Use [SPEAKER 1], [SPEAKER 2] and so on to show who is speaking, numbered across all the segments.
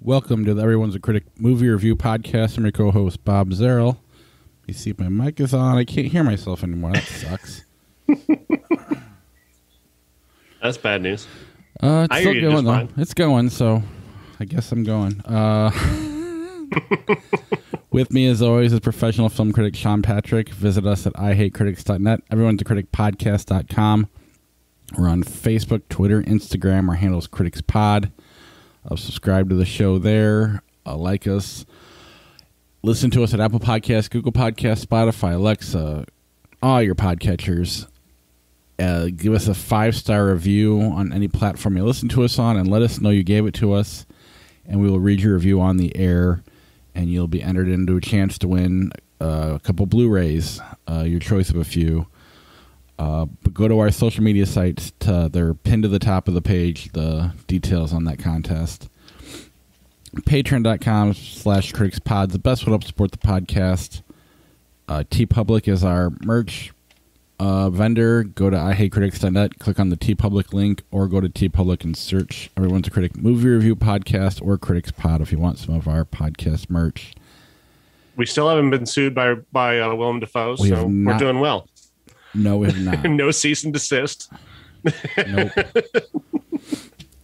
[SPEAKER 1] Welcome to the Everyone's a Critic movie review podcast. I'm your co-host, Bob Zerl. You see if my mic is on. I can't hear myself anymore. That sucks.
[SPEAKER 2] That's bad news.
[SPEAKER 1] It's still going, though. Fine. It's going, so I guess I'm going. With me, as always, is professional film critic Sean Patrick. Visit us at ihatecritics.net, everyone's a critic podcast.com. We're on Facebook, Twitter, Instagram. Our handle is CriticsPod. Subscribe to the show there. Like us. Listen to us at Apple Podcasts, Google Podcasts, Spotify, Alexa, all your podcatchers. Give us a 5-star review on any platform you listen to us on and let us know you gave it to us. And we will read your review on the air. And you'll be entered into a chance to win a couple Blu-rays, your choice of a few. But go to our social media sites. They're pinned to the top of the page, the details on that contest. Patreon.com/criticspod, the best way to help support the podcast. TeePublic is our merch vendor. Go to ihatecritics.net, click on the TeePublic link, or go to TeePublic and search Everyone's a Critic movie review podcast or Critics Pod if you want some of our podcast merch.
[SPEAKER 2] We still haven't been sued by Willem Dafoe, so we're doing well.
[SPEAKER 1] No, we have not.
[SPEAKER 2] No cease and desist.
[SPEAKER 1] Nope.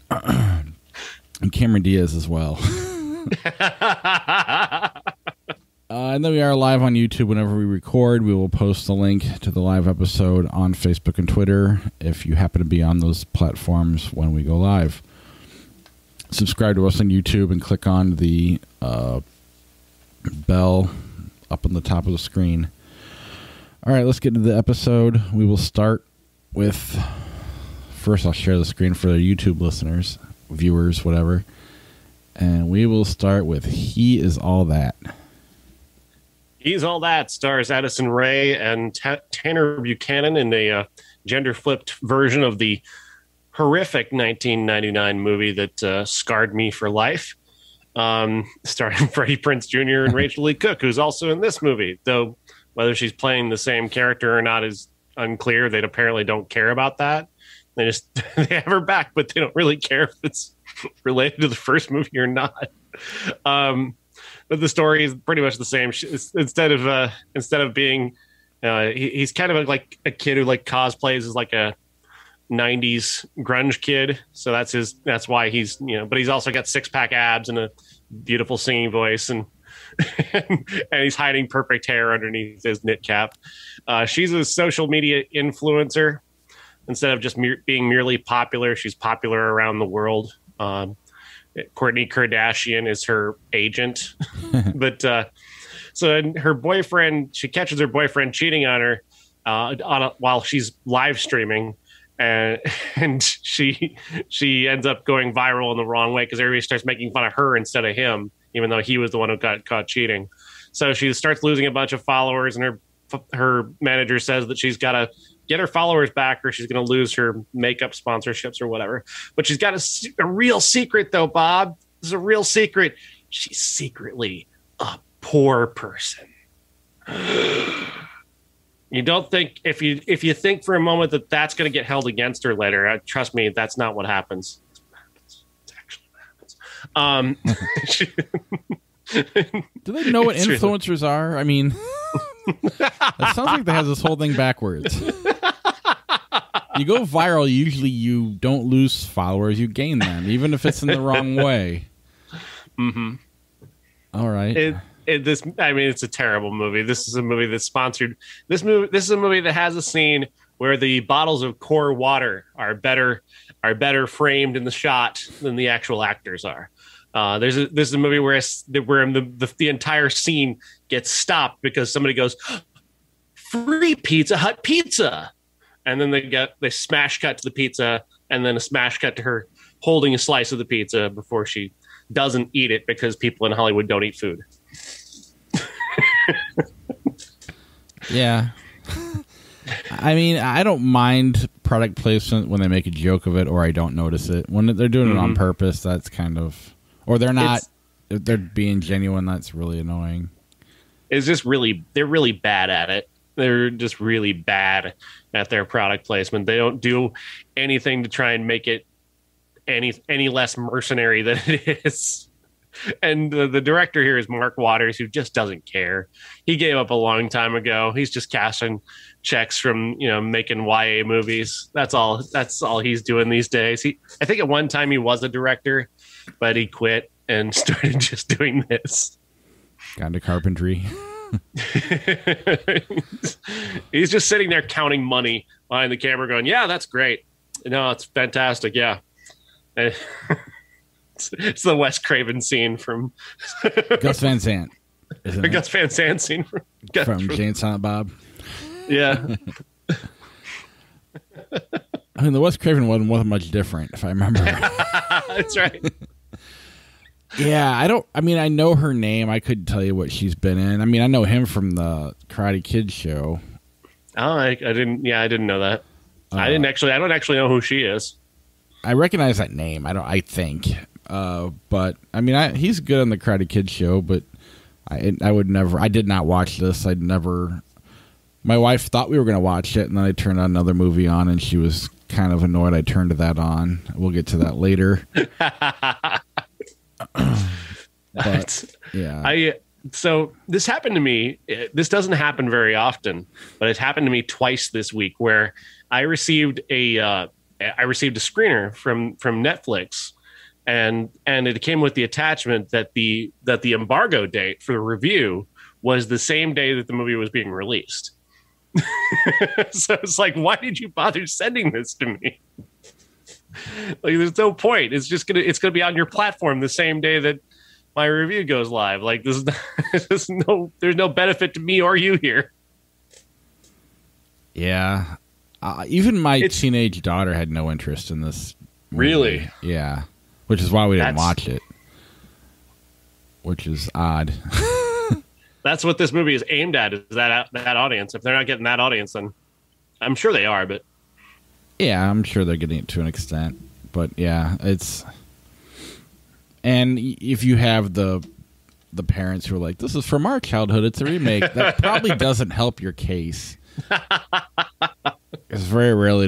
[SPEAKER 1] And Cameron Diaz as well. And then we are live on YouTube whenever we record. We will post the link to the live episode on Facebook and Twitter if you happen to be on those platforms when we go live. Subscribe to us on YouTube and click on the bell up on the top of the screen. All right, let's get into the episode. We will start with... First, I'll share the screen for the YouTube listeners, viewers, whatever. And we will start with He Is All That.
[SPEAKER 2] He's All That stars Addison Rae and Tanner Buchanan in a gender-flipped version of the horrific 1999 movie that scarred me for life. Starring Freddie Prinze Jr. and Rachel Lee Cook, who's also in this movie, though whether she's playing the same character or not is unclear. They apparently don't care about that. They have her back, but they don't really care if it's related to the first movie or not. But the story is pretty much the same. Instead of being, he's kind of like a kid who like cosplays as like a 90s grunge kid. So that's why he's, but he's also got 6-pack abs and a beautiful singing voice and he's hiding perfect hair underneath his knit cap. She's a social media influencer. Instead of just being merely popular, she's popular around the world. Kourtney Kardashian is her agent. But so her boyfriend, she catches her boyfriend cheating on her while she's live streaming. And she ends up going viral in the wrong way because everybody starts making fun of her instead of him, even though he was the one who got caught cheating. So she starts losing a bunch of followers, and her manager says that she's got to get her followers back or she's going to lose her makeup sponsorships or whatever. But she's got a real secret, though, Bob. This is a real secret. She's secretly a poor person. You don't think if you think for a moment that that's going to get held against her later, trust me, that's not what happens. It's actually what happens.
[SPEAKER 1] Do they know what influencers are? I mean, it sounds like they have this whole thing backwards. You go viral, usually you don't lose followers, you gain them, even if it's in the wrong way.
[SPEAKER 2] Mm-hmm.
[SPEAKER 1] All right.
[SPEAKER 2] It's a terrible movie. This is a movie that's sponsored. This is a movie that has a scene where the bottles of core water are better framed in the shot than the actual actors are. This is a movie where the entire scene gets stopped because somebody goes, "Free Pizza Hut pizza," and then they smash cut to the pizza, and then a smash cut to her holding a slice of the pizza before she doesn't eat it because people in Hollywood don't eat food.
[SPEAKER 1] Yeah. I mean, I don't mind product placement when they make a joke of it or I don't notice it. When they're doing it on purpose, that's kind of... Or they're not... If they're being genuine, that's really annoying.
[SPEAKER 2] It's just they're really bad at it. They're just really bad at their product placement. They don't do anything to try and make it any less mercenary than it is. And the director here is Mark Waters, who just doesn't care. He gave up a long time ago. He's just cashing checks from making YA movies. That's all he's doing these days. I think at one time he was a director, but he quit and started just doing this.
[SPEAKER 1] Got into carpentry.
[SPEAKER 2] He's just sitting there counting money behind the camera going, yeah, that's great. No, it's fantastic. Yeah. It's the Wes Craven scene from
[SPEAKER 1] Gus Van Sant.
[SPEAKER 2] The Gus Van Sant scene from
[SPEAKER 1] Jay and Silent Bob.
[SPEAKER 2] Yeah.
[SPEAKER 1] I mean, the Wes Craven one wasn't much different, if I remember.
[SPEAKER 2] That's right.
[SPEAKER 1] Yeah, I know her name. I couldn't tell you what she's been in. I mean, I know him from the Karate Kid show.
[SPEAKER 2] Oh, I didn't know that. I don't actually know who she is.
[SPEAKER 1] I recognize that name. I think. But I mean, he's good on the Karate Kid show, but I would never. I did not watch this. I'd never. My wife thought we were going to watch it, and then I turned another movie on, and she was kind of annoyed I turned that on. We'll get to that later. But, yeah.
[SPEAKER 2] So this happened to me. This doesn't happen very often, but it happened to me twice this week, where I received a screener from Netflix, and it came with the attachment that the embargo date for the review was the same day that the movie was being released. So it's like, why did you bother sending this to me? Like, there's no point. It's gonna be on your platform the same day that my review goes live. Like, there's no benefit to me or you here.
[SPEAKER 1] Yeah. Even my teenage daughter had no interest in this movie.
[SPEAKER 2] Really?
[SPEAKER 1] Yeah. Which is why we didn't watch it. Which is odd.
[SPEAKER 2] That's what this movie is aimed at, is that audience. If they're not getting that audience, then I'm sure they are, but...
[SPEAKER 1] Yeah, I'm sure they're getting it to an extent. But yeah, it's... And if you have the parents who are like, this is from our childhood, it's a remake, that probably doesn't help your case. Because very rarely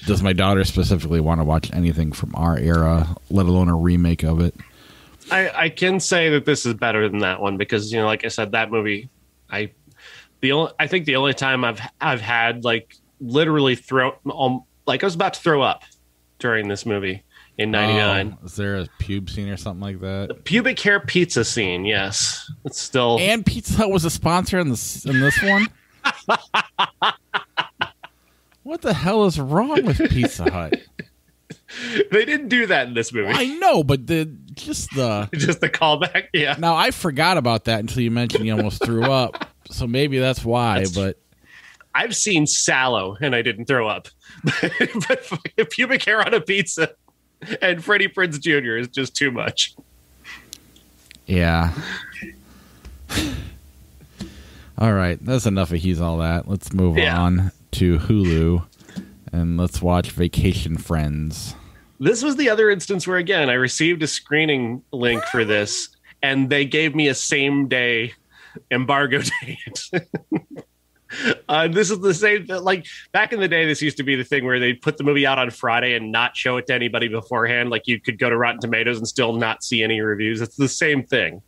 [SPEAKER 1] does my daughter specifically want to watch anything from our era, let alone a remake of it.
[SPEAKER 2] I can say that this is better than that one because, like I said, that movie, I think the only time I've had like literally I was about to throw up during this movie in '99.
[SPEAKER 1] Is there a pube scene or something like that?
[SPEAKER 2] The pubic hair pizza scene, yes. It's still...
[SPEAKER 1] And Pizza Hut was a sponsor in this one? What the hell is wrong with Pizza Hut?
[SPEAKER 2] They didn't do that in this movie.
[SPEAKER 1] I know, but just the
[SPEAKER 2] callback, yeah.
[SPEAKER 1] Now, I forgot about that until you mentioned you almost threw up, so maybe that's why, but...
[SPEAKER 2] I've seen Sallow, and I didn't throw up. But pubic hair on a pizza and Freddie Prinze Jr. is just too much.
[SPEAKER 1] Yeah. All right, that's enough of He's All That. Let's move on to Hulu, and let's watch Vacation Friends.
[SPEAKER 2] This was the other instance where, again, I received a screening link for this, and they gave me a same-day embargo date. This is the same, like, back in the day, this used to be the thing where they'd put the movie out on Friday and not show it to anybody beforehand. Like, you could go to Rotten Tomatoes and still not see any reviews. It's the same thing.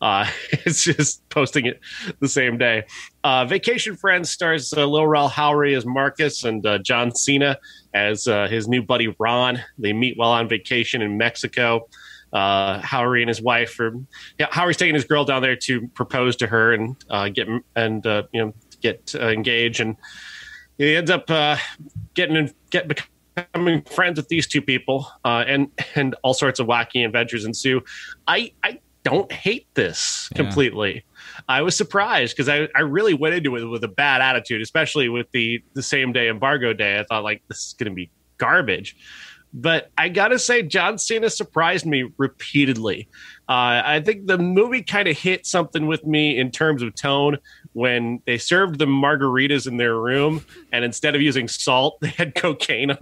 [SPEAKER 2] It's just posting it the same day. Vacation Friends stars Lil Rel Howery as Marcus and John Cena as his new buddy Ron. They meet while on vacation in Mexico. Howery and his wife Howery's taking his girl down there to propose to her and get engaged, and he ends up becoming friends with these two people, and all sorts of wacky adventures ensue. I don't hate this completely. I was surprised because I really went into it with a bad attitude, especially with the same day embargo day. I thought, like, this is going to be garbage. But I got to say, John Cena surprised me repeatedly. I think the movie kind of hit something with me in terms of tone when they served the margaritas in their room, and instead of using salt, they had cocaine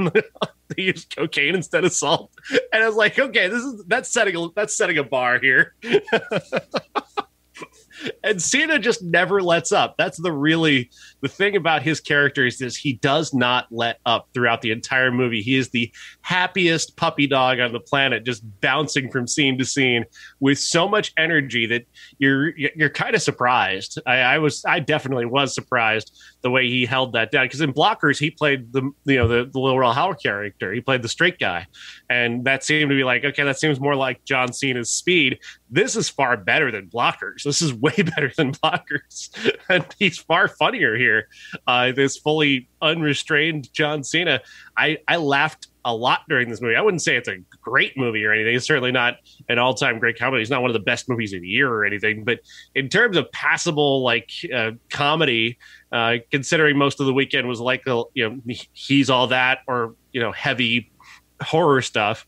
[SPEAKER 2] they used cocaine instead of salt. And I was like, okay, that's setting a bar here. And Cena just never lets up. That's the thing about his character is this: he does not let up throughout the entire movie. He is the happiest puppy dog on the planet, just bouncing from scene to scene with so much energy that you're kind of surprised. I definitely was surprised the way he held that down, because in Blockers he played the Lil Rel Howe character. He played the straight guy, and that seemed to be like, okay, that seems more like John Cena's speed. This is far better than Blockers. This is way better than Blockers. And he's far funnier here. This fully unrestrained John Cena. I laughed a lot during this movie. I wouldn't say it's a great movie or anything. It's certainly not an all-time great comedy. It's not one of the best movies of the year or anything. But in terms of passable comedy, considering most of the weekend was like He's All That, or heavy horror stuff.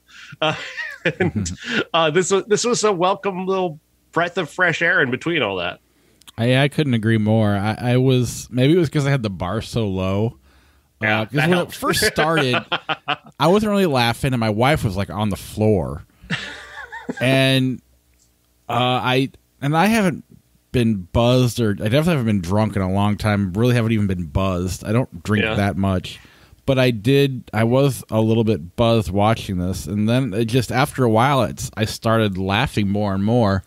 [SPEAKER 2] This was a welcome little breath of fresh air in between all that.
[SPEAKER 1] I couldn't agree more. I was, maybe it was because I had the bar so low.
[SPEAKER 2] Yeah,
[SPEAKER 1] because when it first started, I wasn't really laughing, and my wife was like on the floor, and I haven't been buzzed, or I definitely haven't been drunk in a long time. Really haven't even been buzzed. I don't drink that much. But I was a little bit buzzed watching this, and then it just after a while, I started laughing more and more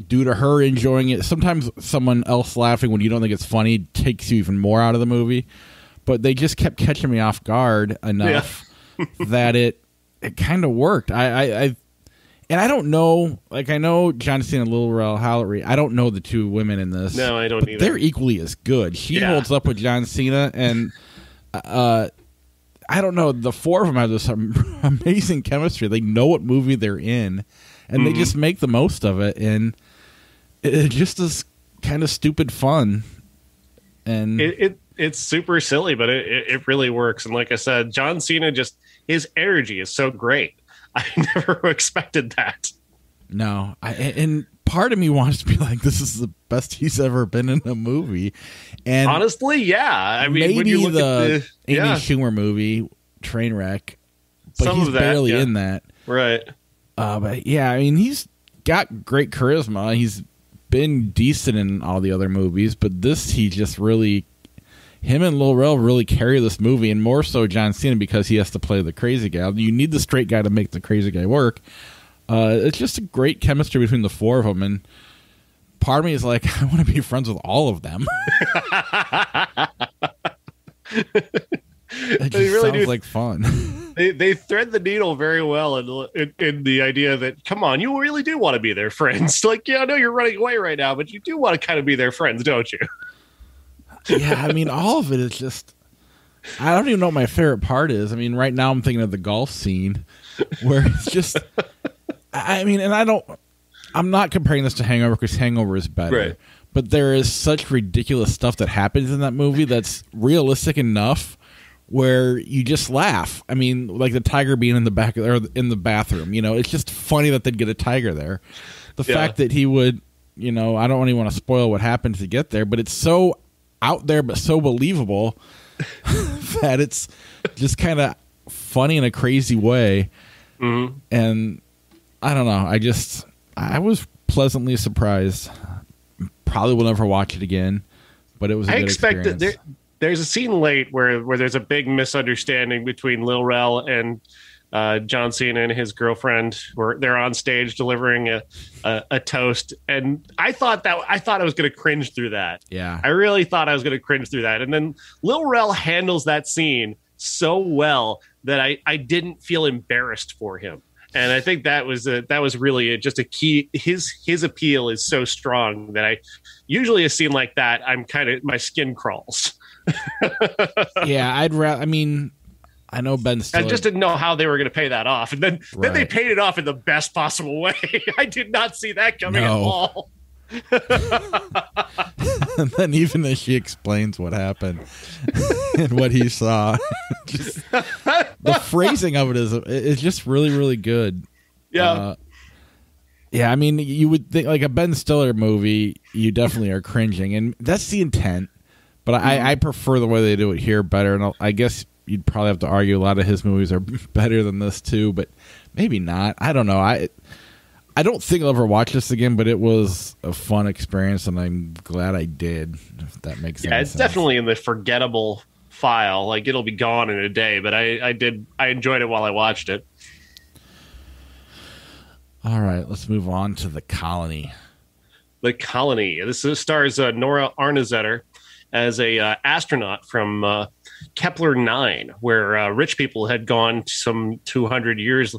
[SPEAKER 1] due to her enjoying it. Sometimes someone else laughing when you don't think it's funny takes you even more out of the movie, but they just kept catching me off guard enough that it kind of worked. And I don't know, I know John Cena and Lil Rel Howery. I don't know the two women in this.
[SPEAKER 2] No, I don't either.
[SPEAKER 1] They're equally as good. She holds up with John Cena, and I don't know. The four of them have this amazing chemistry. They know what movie they're in, and they just make the most of it. And it just is kind of stupid fun. And
[SPEAKER 2] it's super silly, but it really works. And like I said, John Cena, his energy is so great. I never expected that.
[SPEAKER 1] No, and part of me wants to be like, this is the best he's ever been in a movie. And
[SPEAKER 2] honestly, yeah. I mean,
[SPEAKER 1] maybe
[SPEAKER 2] when you look
[SPEAKER 1] the
[SPEAKER 2] at
[SPEAKER 1] Amy Schumer movie, Trainwreck, but
[SPEAKER 2] some
[SPEAKER 1] he's
[SPEAKER 2] of that,
[SPEAKER 1] barely in that.
[SPEAKER 2] Right.
[SPEAKER 1] But yeah, I mean, he's got great charisma. He's been decent in all the other movies, but this, he just really... Him and Lil Rel really carry this movie, and more so John Cena because he has to play the crazy guy. You need the straight guy to make the crazy guy work. It's just a great chemistry between the four of them, and part of me is like, I want to be friends with all of them. It just really sounds like fun.
[SPEAKER 2] They thread the needle very well in the idea that, come on, you really do want to be their friends. Like, I know you're running away right now, but you do want to kind of be their friends, don't you?
[SPEAKER 1] Yeah, I mean, all of it is just... I don't even know what my favorite part is. I mean, right now I'm thinking of the golf scene where it's just... I mean, and I'm not comparing this to Hangover because Hangover is better.
[SPEAKER 2] Right.
[SPEAKER 1] But there is such ridiculous stuff that happens in that movie that's realistic enough where you just laugh. I mean, like the tiger being in the back or in the bathroom. It's just funny that they'd get a tiger there. The fact that he would, I don't really want to spoil what happened to get there, but it's so out there but so believable that it's just kind of funny in a crazy way. And I don't know, I was pleasantly surprised. Probably will never watch it again, but it was a good experience.
[SPEAKER 2] There's a scene late where there's a big misunderstanding between Lil Rel and John Cena and his girlfriend, where they're on stage delivering a toast, and I thought I was going to cringe through that.
[SPEAKER 1] Yeah,
[SPEAKER 2] I really thought I was going to cringe through that, and then Lil Rel handles that scene so well that I didn't feel embarrassed for him, and I think that was really just a key. His appeal is so strong that I usually a scene like that, my skin crawls.
[SPEAKER 1] Yeah, I'd rather. I mean, I know Ben Stiller.
[SPEAKER 2] I just didn't know how they were going to pay that off, and then they paid it off in the best possible way. I did not see that coming at all.
[SPEAKER 1] And then even as she explains what happened and what he saw, the phrasing of it is just really, really good.
[SPEAKER 2] Yeah.
[SPEAKER 1] Yeah, I mean, you would think like a Ben Stiller movie, you definitely are cringing, and that's the intent. But I prefer the way they do it here better, and I guess you'd probably have to argue a lot of his movies are better than this too, but maybe not. I don't know. I don't think I'll ever watch this again, but it was a fun experience, and I'm glad I did, if that makes sense.
[SPEAKER 2] Yeah, it's definitely in the forgettable file. Like, it'll be gone in a day, but I enjoyed it while I watched it.
[SPEAKER 1] All right, let's move on to The Colony.
[SPEAKER 2] The Colony. This stars Nora Arnzetter as a astronaut from Kepler 9, where rich people had gone some 200 years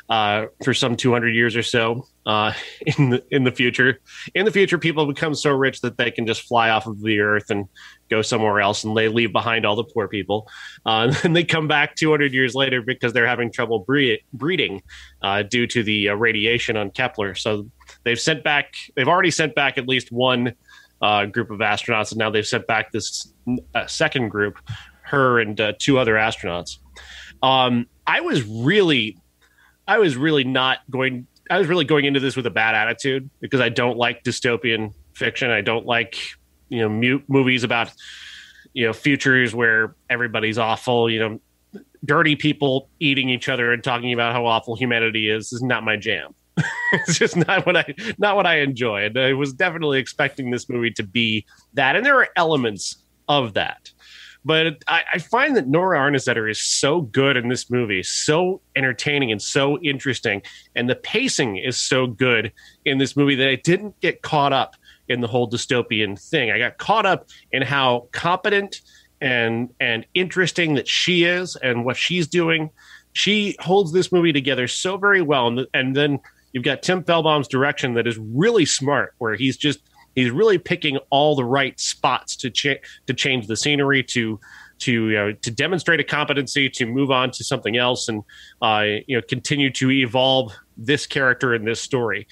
[SPEAKER 2] for some 200 years or so in the future. In the future, people become so rich that they can just fly off of the Earth and go somewhere else, and they leave behind all the poor people. And then they come back 200 years later because they're having trouble breeding due to the radiation on Kepler. So they've already sent back at least one group of astronauts, and now they've sent back this second group, her and two other astronauts. I was really going into this with a bad attitude because I don't like dystopian fiction. I don't like, movies about, futures where everybody's awful, dirty people eating each other and talking about how awful humanity is. This is not my jam. It's just not what I enjoy. And I was definitely expecting this movie to be that. And there are elements of that. But I find that Nora Arnzetter is so good in this movie, so entertaining and so interesting. And the pacing is so good in this movie that I didn't get caught up in the whole dystopian thing. I got caught up in how competent and interesting that she is and what she's doing. She holds this movie together so very well. And then you've got Tim Feldbaum's direction that is really smart, where he's really picking all the right spots to change the scenery, to demonstrate a competency, to move on to something else, and continue to evolve this character in this story.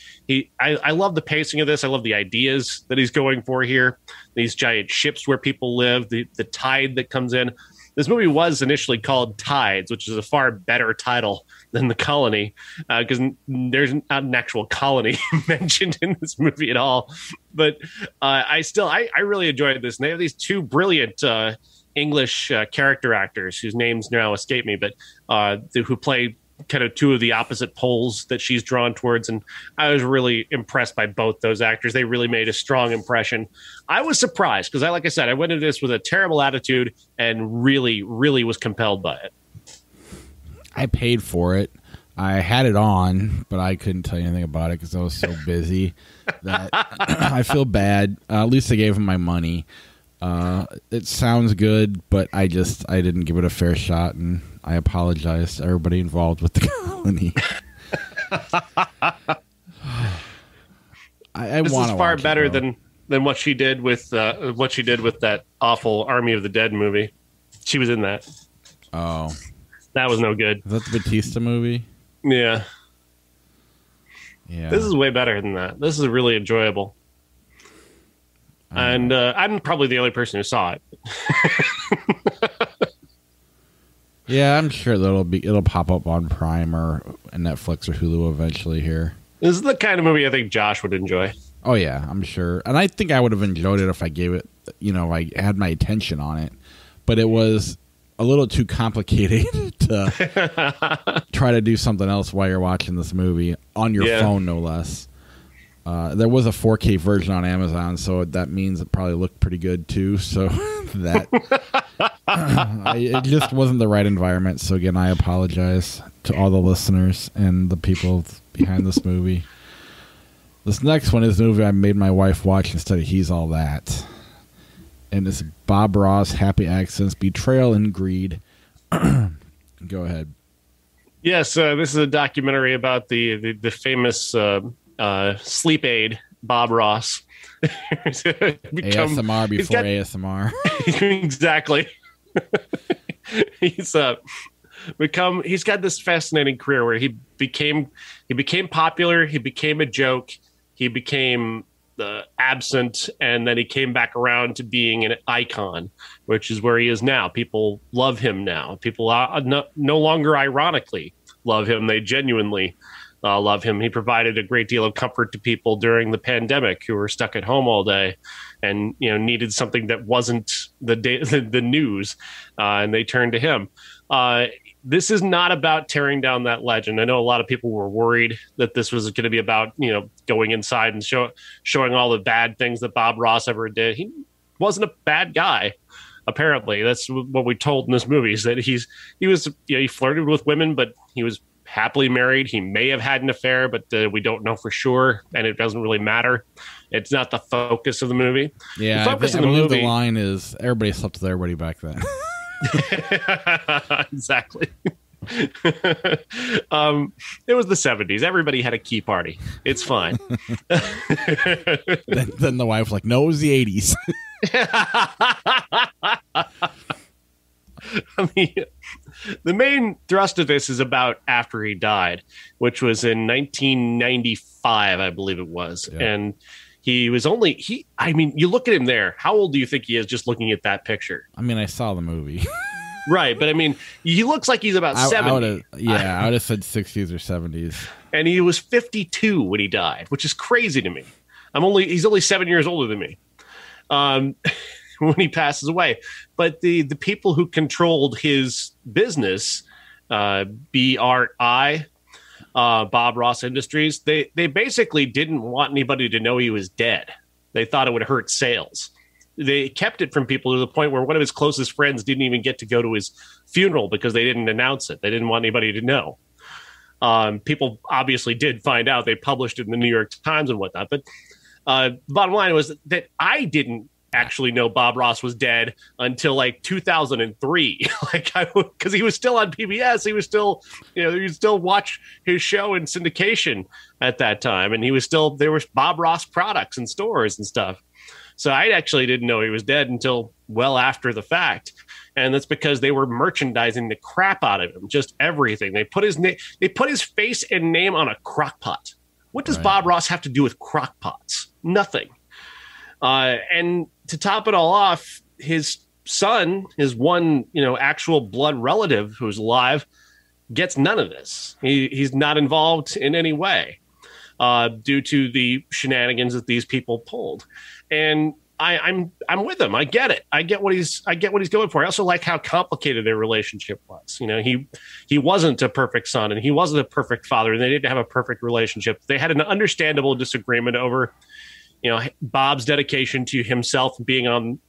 [SPEAKER 2] I love the pacing of this. I love the ideas that he's going for here. These giant ships where people live, the tide that comes in. This movie was initially called Tides, which is a far better title than The Colony, because there's not an actual colony mentioned in this movie at all. But I really enjoyed this. And they have these two brilliant English character actors whose names now escape me, but who play kind of two of the opposite poles that she's drawn towards. And I was really impressed by both those actors. They really made a strong impression. I was surprised because, like I said, I went into this with a terrible attitude and really, really was compelled by it.
[SPEAKER 1] I paid for it. I had it on, but I couldn't tell you anything about it because I was so busy that I feel bad. At least I gave him my money. It sounds good, but I didn't give it a fair shot, and I apologize to everybody involved with The Colony.
[SPEAKER 2] This is far better than what she did with that awful Army of the Dead movie. She was in that.
[SPEAKER 1] Oh, that
[SPEAKER 2] was no good.
[SPEAKER 1] Is that the Batista movie?
[SPEAKER 2] Yeah.
[SPEAKER 1] Yeah.
[SPEAKER 2] This is way better than that. This is really enjoyable. And I'm probably the only person who saw it.
[SPEAKER 1] Yeah, I'm sure that it'll pop up on Prime or Netflix or Hulu eventually here.
[SPEAKER 2] This is the kind of movie I think Josh would enjoy.
[SPEAKER 1] Oh yeah, I'm sure. And I think I would have enjoyed it if I gave it, I had my attention on it. But it was a little too complicated to try to do something else while you're watching this movie on your phone, no less. There was a 4K version on Amazon, so that means it probably looked pretty good too. So that it just wasn't the right environment. So again, I apologize to all the listeners and the people behind this movie. This next one is a movie I made my wife watch instead of He's All That, and it's Bob Ross, Happy Accidents, Betrayal and Greed. Go ahead.
[SPEAKER 2] Yes, this is a documentary about the famous sleep aid Bob Ross.
[SPEAKER 1] ASMR before ASMR.
[SPEAKER 2] Exactly. He's got this fascinating career where he became popular, he became a joke, he became absent, and then he came back around to being an icon, which is where he is now. People love him now. People no longer ironically love him. They genuinely love him. He provided a great deal of comfort to people during the pandemic who were stuck at home all day and needed something that wasn't the news, and they turned to him. This is not about tearing down that legend. I know a lot of people were worried that this was going to be about, going inside and showing all the bad things that Bob Ross ever did. He wasn't a bad guy. Apparently, that's what we told in this movie, is that he flirted with women, but he was happily married. He may have had an affair, but we don't know for sure, and it doesn't really matter. It's not the focus of the movie.
[SPEAKER 1] Yeah,
[SPEAKER 2] the focus of the movie.
[SPEAKER 1] The line is everybody slept with everybody back then.
[SPEAKER 2] Exactly. It was the 70s. Everybody had a key party. It's fine.
[SPEAKER 1] then the wife was like, no, it was the 80s.
[SPEAKER 2] I mean, the main thrust of this is about after he died, which was in 1995, I believe it was. Yeah. And he was you look at him there. How old do you think he is just looking at that picture?
[SPEAKER 1] I mean, I saw the movie.
[SPEAKER 2] Right, but I mean, he looks like he's about 70.
[SPEAKER 1] I would have said 60s or 70s.
[SPEAKER 2] And he was 52 when he died, which is crazy to me. He's only 7 years older than me when he passes away. But the people who controlled his business, BRI, Bob Ross Industries, they basically didn't want anybody to know he was dead. They thought it would hurt sales. They kept it from people to the point where one of his closest friends didn't even get to go to his funeral because they didn't announce it. They didn't want anybody to know. People obviously did find out. They published it in the New York Times and whatnot. But the bottom line was that I didn't actually know Bob Ross was dead until like 2003. Because he was still on PBS. He was still, you still watch his show in syndication at that time. And there were Bob Ross products in stores and stuff. So I actually didn't know he was dead until well after the fact. And that's because they were merchandising the crap out of him, just everything. They put his face and name on a crock pot. What does Bob Ross have to do with crock pots? Nothing. And to top it all off, his son, his one, actual blood relative who's alive, gets none of this. He's not involved in any way due to the shenanigans that these people pulled. And I'm with him. I get it. I get what he's going for. I also like how complicated their relationship was. He wasn't a perfect son and he wasn't a perfect father, and they didn't have a perfect relationship. They had an understandable disagreement over, Bob's dedication to himself being on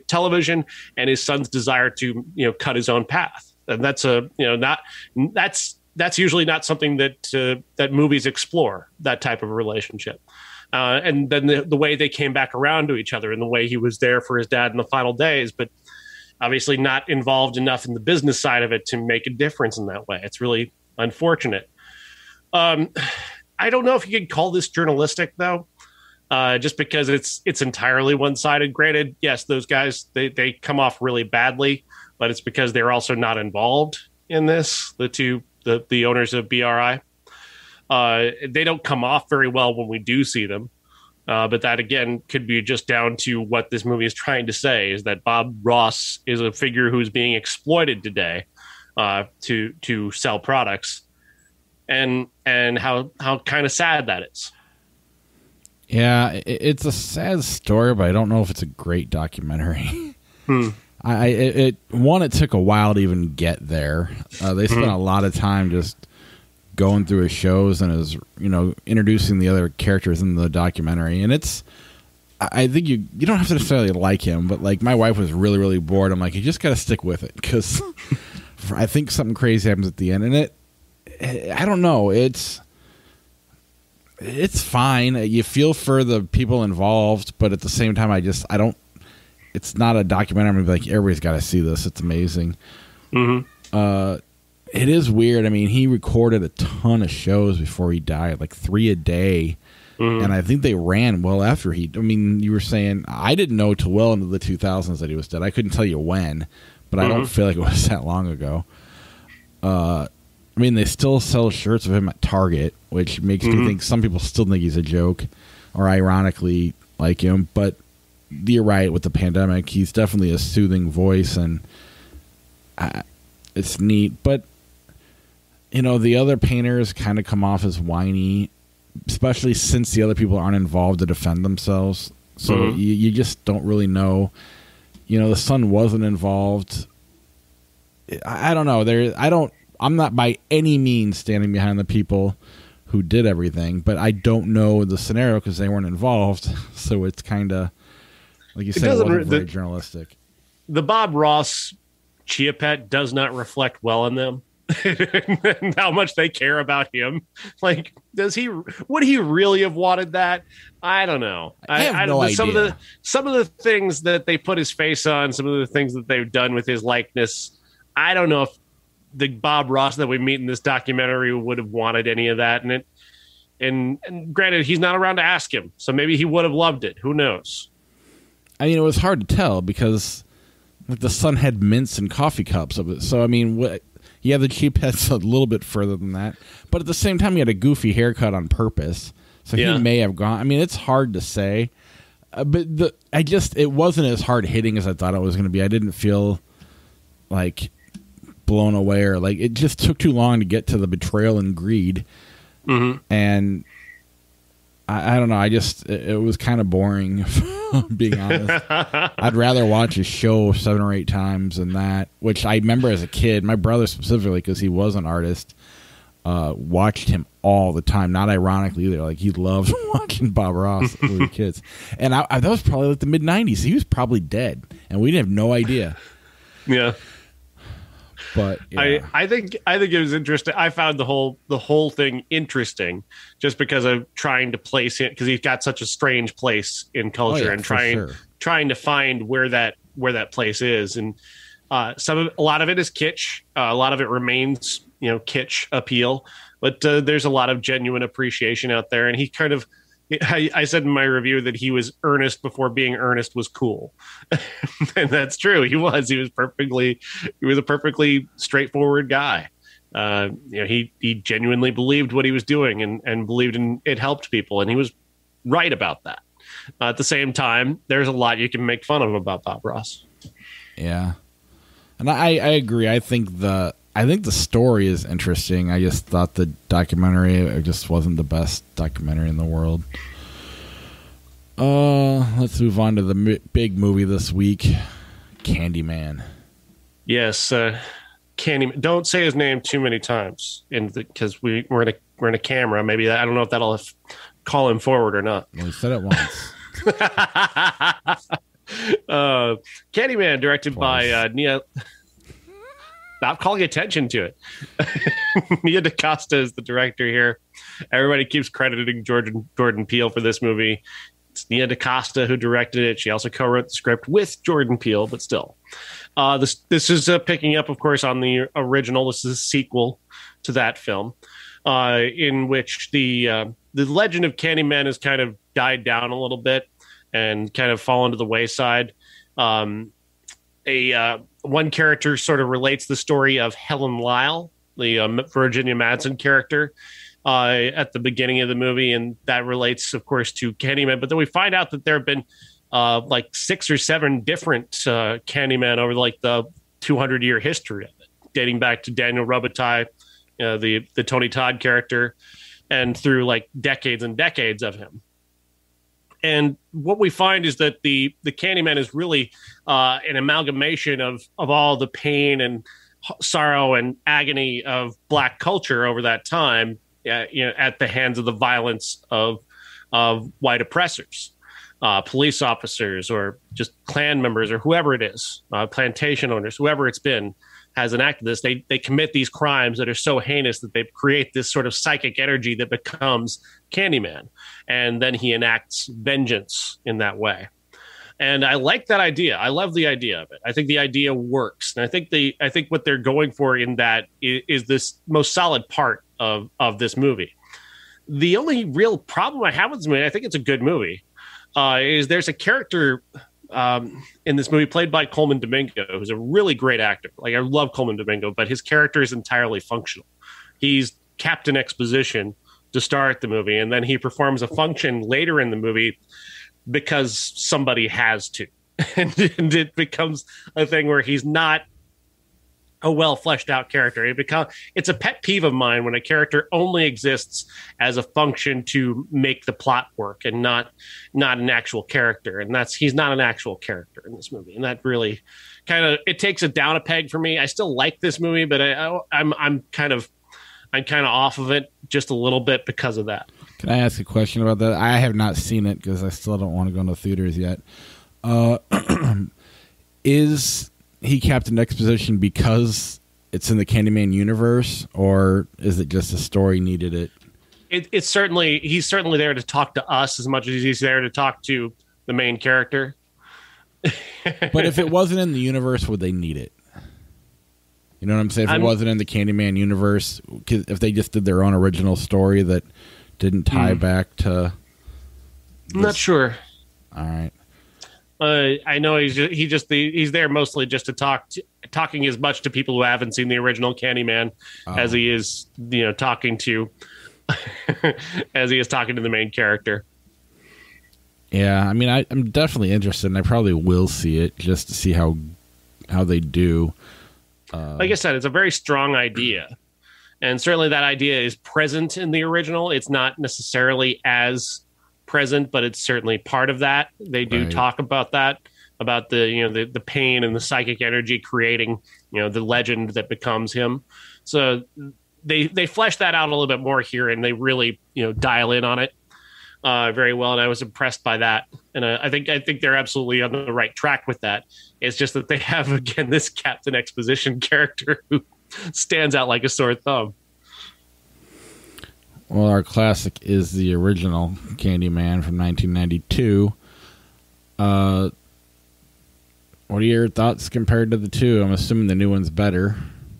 [SPEAKER 2] television and his son's desire to, cut his own path. And that's that's usually not something that movies explore, that type of relationship. And then the way they came back around to each other and the way he was there for his dad in the final days, but obviously not involved enough in the business side of it to make a difference in that way. It's really unfortunate. I don't know if you could call this journalistic, though, just because it's entirely one-sided. Granted, yes, those guys, they come off really badly, but it's because they're also not involved in this, the owners of BRI. They don't come off very well when we do see them. But that, again, could be just down to what this movie is trying to say, is that Bob Ross is a figure who's being exploited today to sell products, and how kind of sad that is.
[SPEAKER 1] Yeah, it's a sad story, but I don't know if it's a great documentary. It took a while to even get there. They spent a lot of time just going through his shows and his, introducing the other characters in the documentary. And I think you don't have to necessarily like him, but like my wife was really, really bored. I'm like, you just got to stick with it because I think something crazy happens at the end. And I don't know. It's fine. You feel for the people involved, but at the same time, it's not a documentary. I'm gonna be like, everybody's got to see this. It's amazing. Mm-hmm. It is weird. I mean, he recorded a ton of shows before he died, like 3 a day. Mm-hmm. And I think they ran well after you were saying, I didn't know till well into the 2000s that he was dead. I couldn't tell you when, but I don't feel like it was that long ago. They still sell shirts of him at Target, which makes me think some people still think he's a joke or ironically like him. But you're right, with the pandemic, he's definitely a soothing voice, and it's neat. But the other painters kind of come off as whiny, especially since the other people aren't involved to defend themselves. So you just don't really know. The son wasn't involved. I don't know. I'm not by any means standing behind the people who did everything, but I don't know the scenario because they weren't involved. So it's kind of, like you said, it wasn't very journalistic.
[SPEAKER 2] The Bob Ross Chia Pet does not reflect well on them. And how much they care about him. Like, would he really have wanted that? I don't know.
[SPEAKER 1] I have no idea.
[SPEAKER 2] Some of the things that they put his face on, some of the things that they've done with his likeness, I don't know if the Bob Ross that we meet in this documentary would have wanted any of that. And granted, he's not around to ask him, so maybe he would have loved it. Who knows?
[SPEAKER 1] I mean, it was hard to tell because the son had mints and coffee cups of it. So, I mean, yeah, the cheap pet's a little bit further than that. But at the same time, he had a goofy haircut on purpose. So he may have gone. I mean, it's hard to say. But it wasn't as hard hitting as I thought it was going to be. I didn't feel like blown away or like it just took too long to get to the betrayal and greed. Mm-hmm. And I don't know. It was kind of boring, being honest. I'd rather watch a show 7 or 8 times than that, which I remember as a kid. My brother specifically, because he was an artist, watched him all the time. Not ironically either. Like, he loved watching Bob Ross when we were kids. And that was probably like the mid-'90s. He was probably dead, and we didn't have no idea.
[SPEAKER 2] Yeah.
[SPEAKER 1] But yeah.
[SPEAKER 2] I think it was interesting. I found the whole thing interesting just because of trying to place it, because he's got such a strange place in culture, and trying to find where that place is. And a lot of it is kitsch. A lot of it remains, kitsch appeal, but there's a lot of genuine appreciation out there. And he kind of, I said in my review that he was earnest before being earnest was cool. And that's true. He was a perfectly straightforward guy. He genuinely believed what he was doing and believed in it helped people. And he was right about that. At the same time, there's a lot you can make fun of about Bob Ross.
[SPEAKER 1] Yeah. And I agree. I think the story is interesting. I just thought the documentary just wasn't the best documentary in the world. Let's move on to the big movie this week, Candyman.
[SPEAKER 2] Yes, Candyman. Don't say his name too many times, because we're in a camera. Maybe I don't know if that'll call him forward or not.
[SPEAKER 1] Well, he said it once.
[SPEAKER 2] Candyman, directed by Nia. Stop calling attention to it. Nia DaCosta is the director here. Everybody keeps crediting Jordan Peele for this movie. It's Nia DaCosta who directed it. She also co-wrote the script with Jordan Peele, but still. This is picking up, of course, on the original. This is a sequel to that film, in which the legend of Candyman has kind of died down a little bit and kind of fallen to the wayside. One character sort of relates the story of Helen Lyle, the Virginia Madsen character, at the beginning of the movie, and that relates, of course, to Candyman. But then we find out that there have been like 6 or 7 different Candyman over like the 200-year history of it, dating back to Daniel Robitaille, the Tony Todd character, and through like decades and decades of him. And what we find is that the Candyman is really an amalgamation of all the pain and sorrow and agony of Black culture over that time, at the hands of the violence of white oppressors, police officers, or just Klan members, or whoever it is, plantation owners, whoever it's been, has enacted this. They commit these crimes that are so heinous that they create this sort of psychic energy that becomes Candyman. And then he enacts vengeance in that way. And I like that idea. I love the idea of it. I think the idea works. And I think what they're going for in that is this most solid part of this movie. The only real problem I have with this movie, I think it's a good movie, is there's a character in this movie played by Coleman Domingo, who's a really great actor. Like, I love Coleman Domingo, but his character is entirely functional. He's Captain Exposition to start the movie, and then he performs a function later in the movie because somebody has to. And it becomes a thing where he's not a well fleshed out character. It's a pet peeve of mine when a character only exists as a function to make the plot work and not an actual character. And he's not an actual character in this movie. And that really it takes it down a peg for me. I still like this movie, but I'm kind of off of it just a little bit because of that.
[SPEAKER 1] Can I ask a question about that? I have not seen it because I still don't want to go into theaters yet. Is he Captain Exposition because it's in the Candyman universe, or is it just a story needed it?
[SPEAKER 2] He's certainly there to talk to us as much as he's there to talk to the main character.
[SPEAKER 1] But if it wasn't in the universe, would they need it? You know what I'm saying? If it wasn't in the Candyman universe, if they just did their own original story that didn't tie back to...
[SPEAKER 2] I'm not sure.
[SPEAKER 1] All right.
[SPEAKER 2] I know he's there mostly just to talking as much to people who haven't seen the original Candyman as he is, talking to as he is talking to the main character.
[SPEAKER 1] Yeah, I mean, I'm definitely interested, and I probably will see it just to see how they do.
[SPEAKER 2] Like I said, it's a very strong idea, and certainly that idea is present in the original. It's not necessarily as present, but it's certainly part of that. They do talk about that, about the pain and the psychic energy creating the legend that becomes him. So they flesh that out a little bit more here, and they really dial in on it very well. And I was impressed by that, and I think they're absolutely on the right track with that. It's just that they have again this Captain Exposition character who stands out like a sore thumb.
[SPEAKER 1] Well, our classic is the original Candyman from 1992. What are your thoughts compared to the two? I'm assuming the new one's better.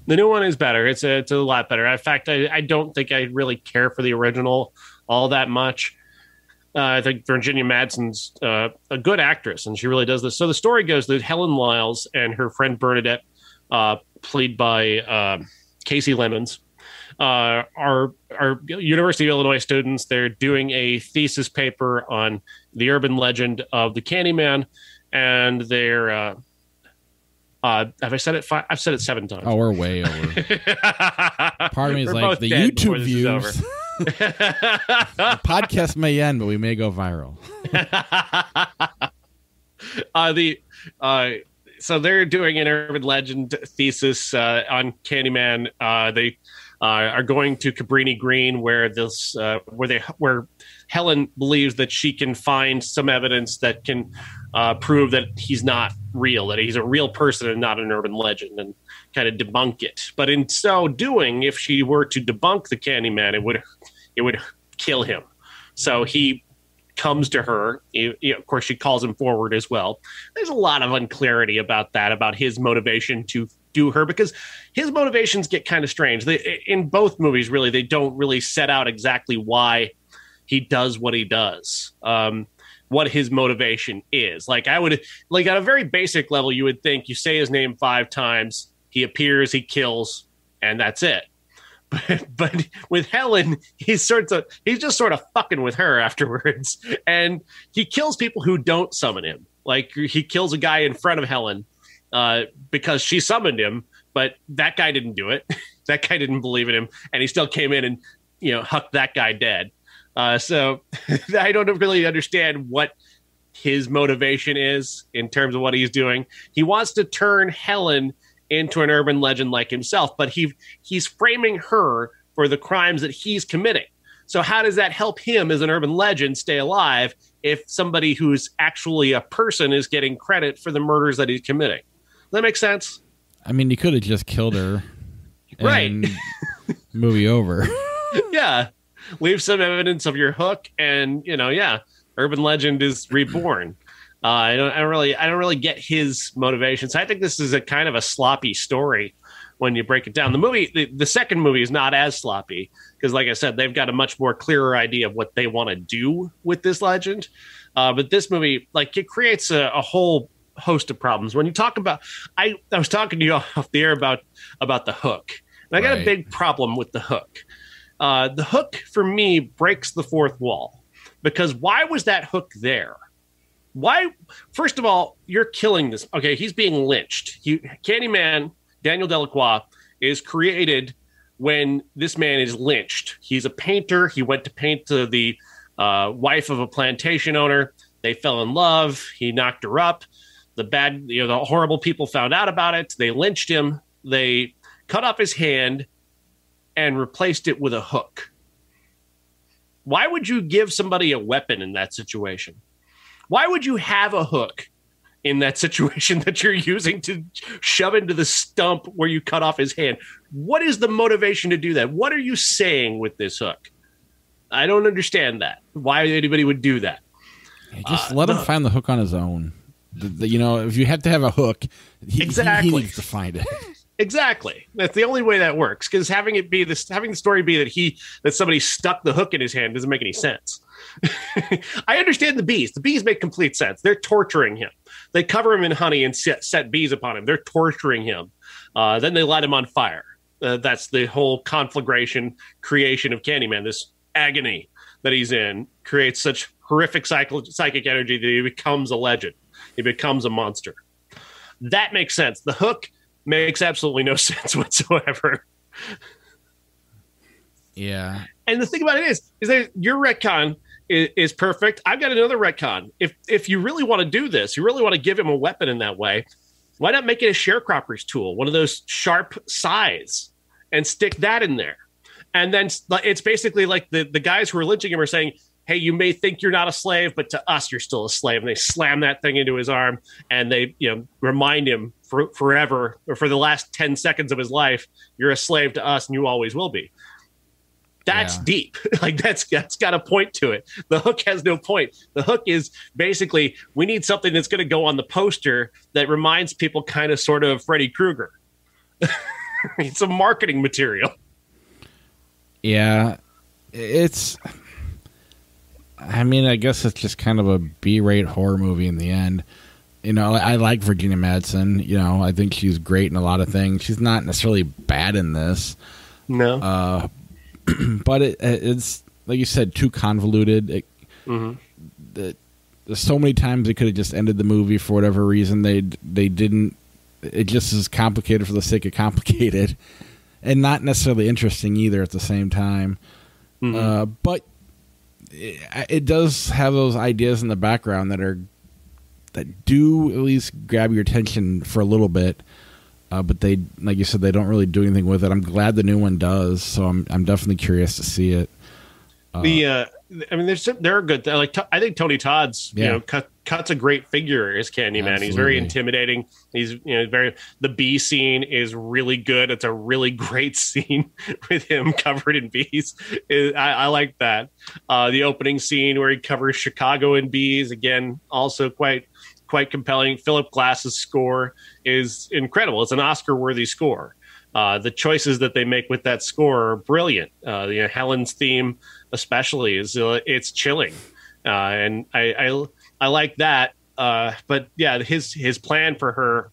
[SPEAKER 2] The new one is better. It's a lot better. In fact, I don't think I really care for the original all that much. I think Virginia Madsen's a good actress, and she really does this. So the story goes that Helen Lyles and her friend Bernadette, played by Casey Lemons, are University of Illinois students. They're doing a thesis paper on the urban legend of the Candyman, and they're have I said it? I've said it 7 times.
[SPEAKER 1] Oh, we're way over. Part of me is like the YouTube views. The podcast may end, but we may go viral.
[SPEAKER 2] So they're doing an urban legend thesis on Candyman. They are going to Cabrini Green, where where Helen believes that she can find some evidence that can prove that he's not real, that he's a real person and not an urban legend, and kind of debunk it. But in so doing, if she were to debunk the Candyman, it would kill him. So he comes to her. Of course, she calls him forward as well. There's a lot of unclarity about that, about his motivation to do her, because his motivations get kind of strange. In both movies, really, they don't really set out exactly why he does what he does, what his motivation is. Like at a very basic level, you would think you say his name 5 times, he appears, he kills, and that's it. But with Helen, he's just sort of fucking with her afterwards, and he kills people who don't summon him. Like he kills a guy in front of Helen because she summoned him, but that guy didn't do it. That guy didn't believe in him, and he still came in and hucked that guy dead. So I don't really understand what his motivation is in terms of what he's doing. He wants to turn Helen into an urban legend like himself, but he's framing her for the crimes that he's committing. So how does that help him as an urban legend stay alive if somebody who's actually a person is getting credit for the murders that he's committing? Does that make sense?
[SPEAKER 1] I mean, you could have just killed her.
[SPEAKER 2] Right.
[SPEAKER 1] Movie over.
[SPEAKER 2] Yeah. Leave some evidence of your hook, and urban legend is reborn. I don't really get his motivations. I think this is a kind of a sloppy story when you break it down. The movie, the second movie, is not as sloppy because, like I said, they've got a much more clearer idea of what they want to do with this legend. But this movie, it creates a whole host of problems. When you talk about, I was talking to you off the air about the hook, and I got a big problem with the hook. The hook for me breaks the fourth wall, because why was that hook there? Why? First of all, you're killing this. Okay, he's being lynched. Candyman Daniel Delacroix is created when this man is lynched. He's a painter. He went to paint the wife of a plantation owner. They fell in love. He knocked her up. The horrible people found out about it. They lynched him. They cut off his hand and replaced it with a hook. Why would you give somebody a weapon in that situation? Why would you have a hook in that situation that you're using to shove into the stump where you cut off his hand? What is the motivation to do that? What are you saying with this hook? I don't understand that. Why anybody would do that.
[SPEAKER 1] Just let him find the hook on his own. If you have to have a hook, he needs to find it.
[SPEAKER 2] Exactly. That's the only way that works. Because having the story be that somebody stuck the hook in his hand doesn't make any sense. I understand the bees. The bees make complete sense. They're torturing him. They cover him in honey and set bees upon him. They're torturing him. Then they light him on fire. That's the whole conflagration creation of Candyman. This agony that he's in creates such horrific psychic energy that he becomes a legend. He becomes a monster. That makes sense. The hook makes absolutely no sense whatsoever.
[SPEAKER 1] Yeah.
[SPEAKER 2] And the thing about it is that your retcon is perfect. I've got another retcon. If you really want to do this, you really want to give him a weapon in that way, why not make it a sharecropper's tool, one of those sharp scythes, and stick that in there? And then it's basically like the guys who are lynching him are saying, hey, you may think you're not a slave, but to us, you're still a slave. And they slam that thing into his arm and they remind him forever, or for the last 10 seconds of his life, you're a slave to us and you always will be. That's deep. Like that's got a point to it. The hook has no point. The hook is basically, we need something that's going to go on the poster that reminds people kind of sort of Freddy Krueger. It's a marketing material.
[SPEAKER 1] Yeah, I guess it's just kind of a B-rate horror movie in the end. I like Virginia Madsen. I think she's great in a lot of things. She's not necessarily bad in this.
[SPEAKER 2] No.
[SPEAKER 1] But it's, like you said, too convoluted. There's so many times they could have just ended the movie for whatever reason. They didn't. It just is complicated for the sake of complicated. And not necessarily interesting either at the same time. But it does have those ideas in the background that do at least grab your attention for a little bit. But they, like you said, they don't really do anything with it. I'm glad the new one does, so I'm definitely curious to see it. They're good. I think Tony Todd's cuts a great figure as Candyman. Absolutely. He's very intimidating. He's the bee scene is really good. It's a really great scene with him covered in bees. I like that. The opening scene where he covers Chicago in bees, again, also quite compelling. Philip Glass's score is incredible. It's an Oscar-worthy score. The choices that they make with that score are brilliant. Helen's theme, especially, it's chilling, and I like that. But yeah, his plan for her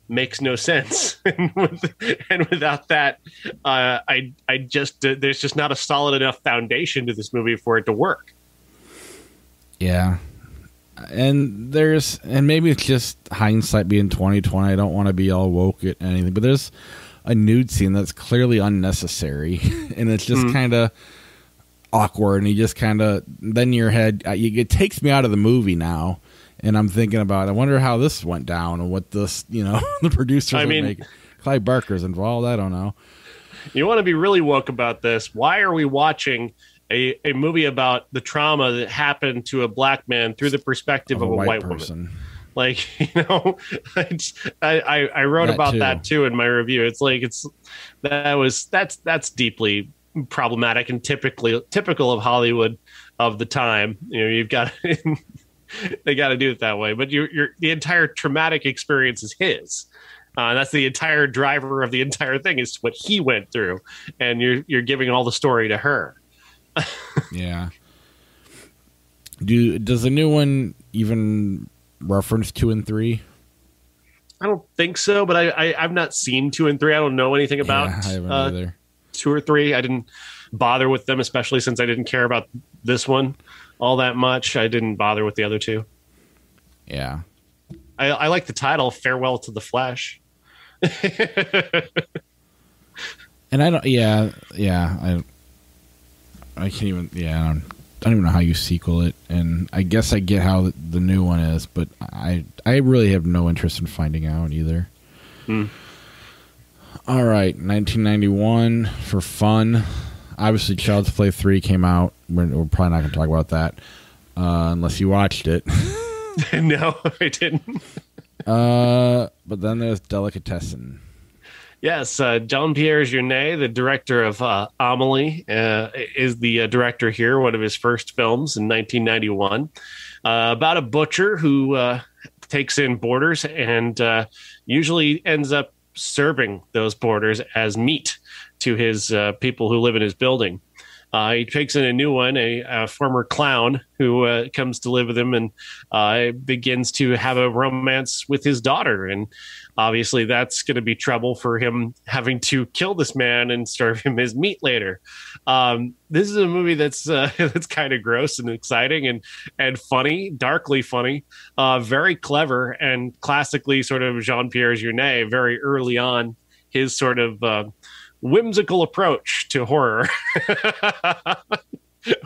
[SPEAKER 1] makes no sense, and without that, there's just not a solid enough foundation to this movie for it to work. Yeah. And maybe it's just hindsight being 2020. I don't want to be all woke at anything, but there's a nude scene that's clearly unnecessary, and it's just kind of awkward. And you just kind of, then your head, it takes me out of the movie now, and I'm thinking about, I wonder how this went down and what this, the producers would make. Clive Barker's involved. I don't know.
[SPEAKER 2] You want to be really woke about this? Why are we watching a movie about the trauma that happened to a black man through the perspective of a white person? Like, I wrote about that too in my review. It's like that's deeply problematic and typical of Hollywood of the time. You've got they got to do it that way. But the entire traumatic experience is his. That's the entire driver of the entire thing, is what he went through, and you're giving all the story to her.
[SPEAKER 1] Yeah. Does the new one even reference 2 and 3?
[SPEAKER 2] I don't think so, but I've not seen 2 and 3. I don't know anything about
[SPEAKER 1] I haven't either.
[SPEAKER 2] 2 or 3. I didn't bother with them, especially since I didn't care about this one all that much. I didn't bother with the other two.
[SPEAKER 1] Yeah.
[SPEAKER 2] I like the title, Farewell to the Flesh.
[SPEAKER 1] And I don't. Yeah. I can't even. Yeah. I don't even know how you sequel it, and I guess I get how the new one is, but I really have no interest in finding out either. All right, 1991 for fun. Obviously, Child's Play 3 came out. We're probably not going to talk about that unless you watched it.
[SPEAKER 2] No, I didn't.
[SPEAKER 1] But then there's Delicatessen.
[SPEAKER 2] Yes, Jean-Pierre Jeunet, the director of Amelie, is the director here, one of his first films in 1991, about a butcher who takes in boarders and usually ends up serving those boarders as meat to his people who live in his building. He takes in a new one, a former clown who comes to live with him and begins to have a romance with his daughter. And obviously that's going to be trouble for him having to kill this man and serve him his meat later. This is a movie that's kind of gross and exciting and funny, darkly funny, very clever, and classically sort of Jean-Pierre Jeunet, very early on, his sort of whimsical approach to horror,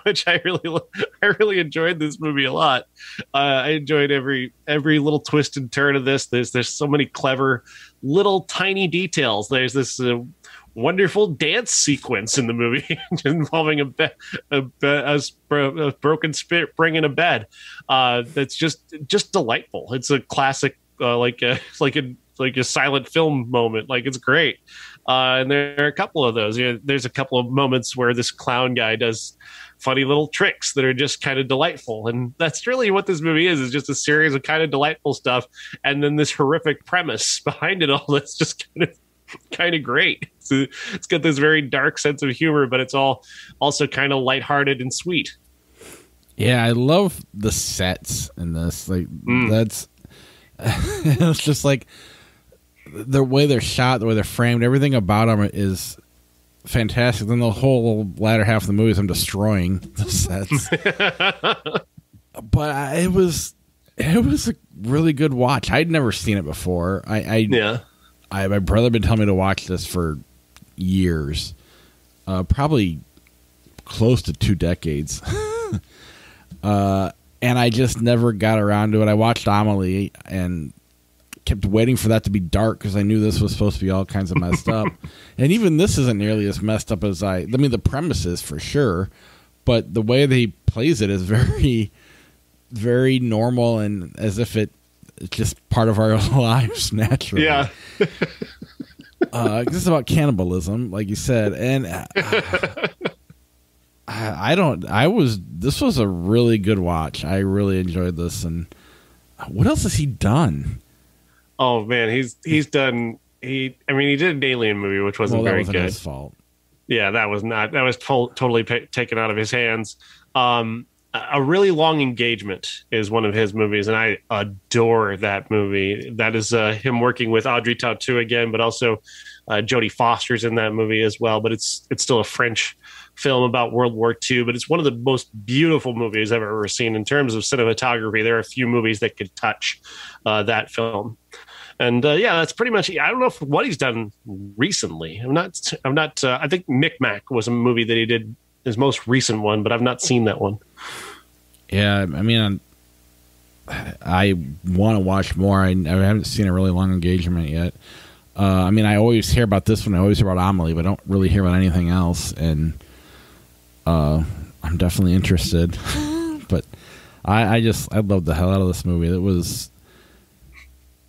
[SPEAKER 2] which I really enjoyed this movie a lot. I enjoyed every little twist and turn of this. There's so many clever little tiny details. There's this wonderful dance sequence in the movie involving a broken spring in a bed. That's just delightful. It's a classic, like a silent film moment. Like, it's great. And there are a couple of those. There's a couple of moments where this clown guy does funny little tricks that are just kind of delightful. And that's really what this movie is just a series of kind of delightful stuff. And then this horrific premise behind it all that's just kind of great. So it's got this very dark sense of humor, but it's all also kind of lighthearted and sweet.
[SPEAKER 1] Yeah, I love the sets in this. Like, that's it's just like the way they're shot, the way they're framed, everything about them is fantastic. Then the whole latter half of the movie is them destroying the sets. But it was a really good watch. I'd never seen it before. My brother had been telling me to watch this for years, probably close to 2 decades. And I just never got around to it. I watched Amelie and kept waiting for that to be dark because I knew this was supposed to be all kinds of messed up. And even this isn't nearly as messed up as I mean, the premise is for sure, but the way that he plays it is very, very normal and as if it's just part of our lives naturally. Yeah. This is about cannibalism, like you said. And this was a really good watch. I really enjoyed this. And what else has he done?
[SPEAKER 2] Oh man, he's done. He did an Alien movie, which wasn't very good.
[SPEAKER 1] His fault.
[SPEAKER 2] Yeah, that was not. That was totally taken out of his hands. A Really Long Engagement is one of his movies, and I adore that movie. That is him working with Audrey Tautou again, but also Jodie Foster's in that movie as well. But it's still a French film about World War II, but it's one of the most beautiful movies I've ever seen in terms of cinematography. There are a few movies that could touch that film. And that's pretty much. I don't know what he's done recently. I'm not. I think Micmac was a movie that he did, his most recent one, but I've not seen that one.
[SPEAKER 1] Yeah, I mean, I want to watch more. I haven't seen A Really Long Engagement yet. I always hear about this one. I always hear about Amelie, but I don't really hear about anything else. And I'm definitely interested. But I loved the hell out of this movie. It was.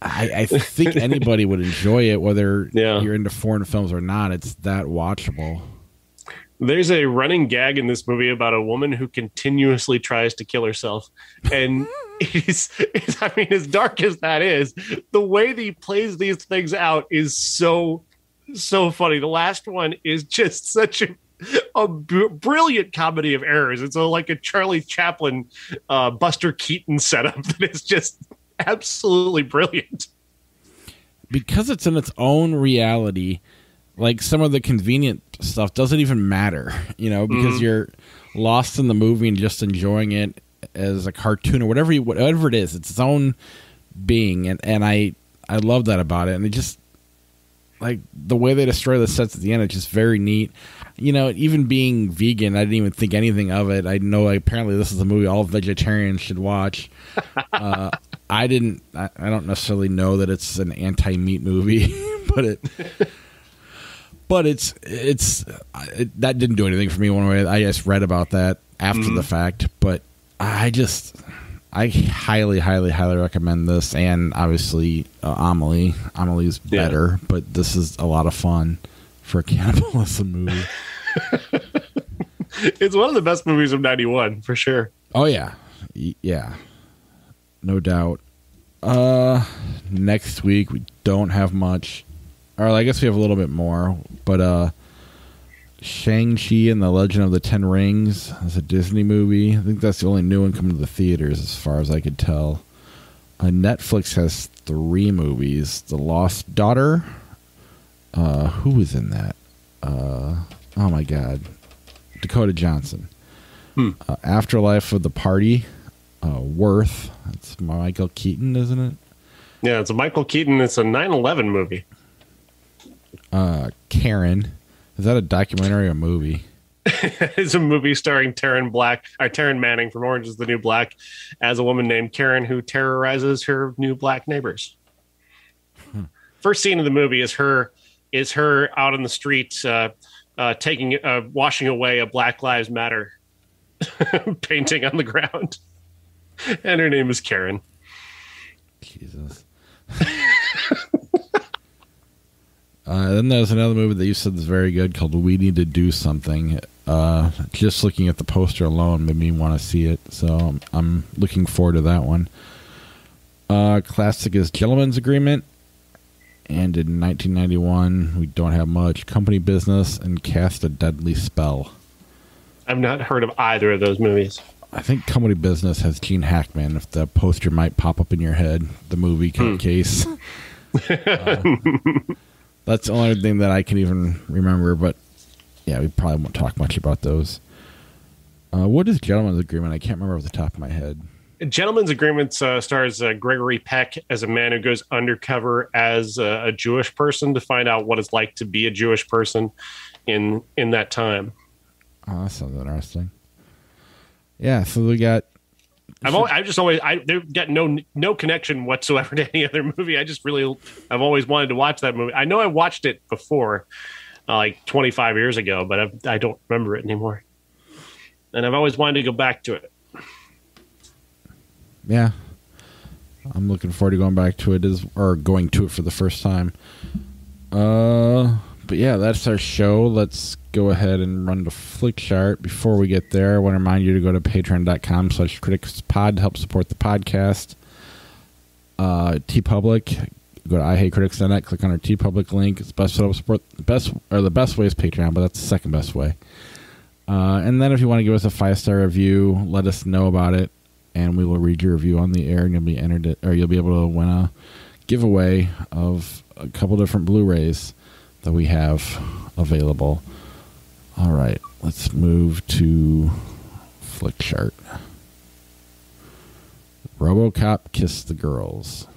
[SPEAKER 1] I think anybody would enjoy it, whether you're into foreign films or not. It's that watchable.
[SPEAKER 2] There's a running gag in this movie about a woman who continuously tries to kill herself. And as dark as that is, the way that he plays these things out is so funny. The last one is just such a brilliant comedy of errors. It's like a Charlie Chaplin, Buster Keaton setup that is just absolutely brilliant.
[SPEAKER 1] Because it's in its own reality, like some of the convenient stuff doesn't even matter, because you're lost in the movie and just enjoying it as a cartoon or whatever it is. It's its own being, and I love that about it. And like the way they destroy the sets at the end, it's just very neat. You know, even being vegan, I didn't even think anything of it. I know apparently this is a movie all vegetarians should watch. I don't necessarily know that it's an anti-meat movie, but it's that didn't do anything for me one way. I just read about that after the fact, but I highly, highly, highly recommend this. And obviously, Amelie. Amelie's better, but this is a lot of fun for a cannibalism movie.
[SPEAKER 2] It's one of the best movies of 91, for sure.
[SPEAKER 1] Oh, yeah. Yeah. No doubt. Next week, we don't have much. Or I guess we have a little bit more. But Shang-Chi and the Legend of the Ten Rings is a Disney movie. I think that's the only new one coming to the theaters as far as I could tell. Netflix has 3 movies. The Lost Daughter. Who was in that? Oh, my God. Dakota Johnson. Afterlife of the Party. Worth. That's Michael Keaton, isn't it?
[SPEAKER 2] Yeah, it's a Michael Keaton. It's a 9/11 movie.
[SPEAKER 1] Karen. Is that a documentary or a movie?
[SPEAKER 2] It's a movie starring Taryn Manning from Orange is the New Black as a woman named Karen who terrorizes her new black neighbors. First scene of the movie is her out in the streets washing away a Black Lives Matter painting on the ground. And her name is Karen.
[SPEAKER 1] Jesus. Then there's another movie that you said is very good called We Need to Do Something. Just looking at the poster alone made me want to see it. So I'm looking forward to that one. Classic is Gentleman's Agreement. And in 1991, we don't have much. Company Business and Cast a Deadly Spell.
[SPEAKER 2] I've not heard of either of those movies.
[SPEAKER 1] I think Company Business has Gene Hackman, if the poster might pop up in your head, the movie case. That's the only thing that I can even remember, but yeah, we probably won't talk much about those. What is Gentleman's Agreement? I can't remember off the top of my head.
[SPEAKER 2] Gentleman's Agreement stars Gregory Peck as a man who goes undercover as a Jewish person to find out what it's like to be a Jewish person in that time.
[SPEAKER 1] Oh, that sounds interesting. Yeah, so we got.
[SPEAKER 2] They've got no connection whatsoever to any other movie. I've always wanted to watch that movie. I know I watched it before, like 25 years ago, but I don't remember it anymore. And I've always wanted to go back to it.
[SPEAKER 1] Yeah, I'm looking forward to going back to it or going to it for the first time. But yeah, that's our show. Let's go ahead and run the flick chart. Before we get there, I want to remind you to go to patreon.com/criticspod to help support the podcast. TeePublic, go to ihatecritics.net, click on our TeePublic link. It's best to help support the best way is Patreon, but that's the second best way. And then if you want to give us a 5-star review, let us know about it, and we will read your review on the air, and you'll be entered, or you'll be able to win a giveaway of a couple different Blu-rays that we have available. All right, let's move to flick chart. RoboCop, Kiss the Girls.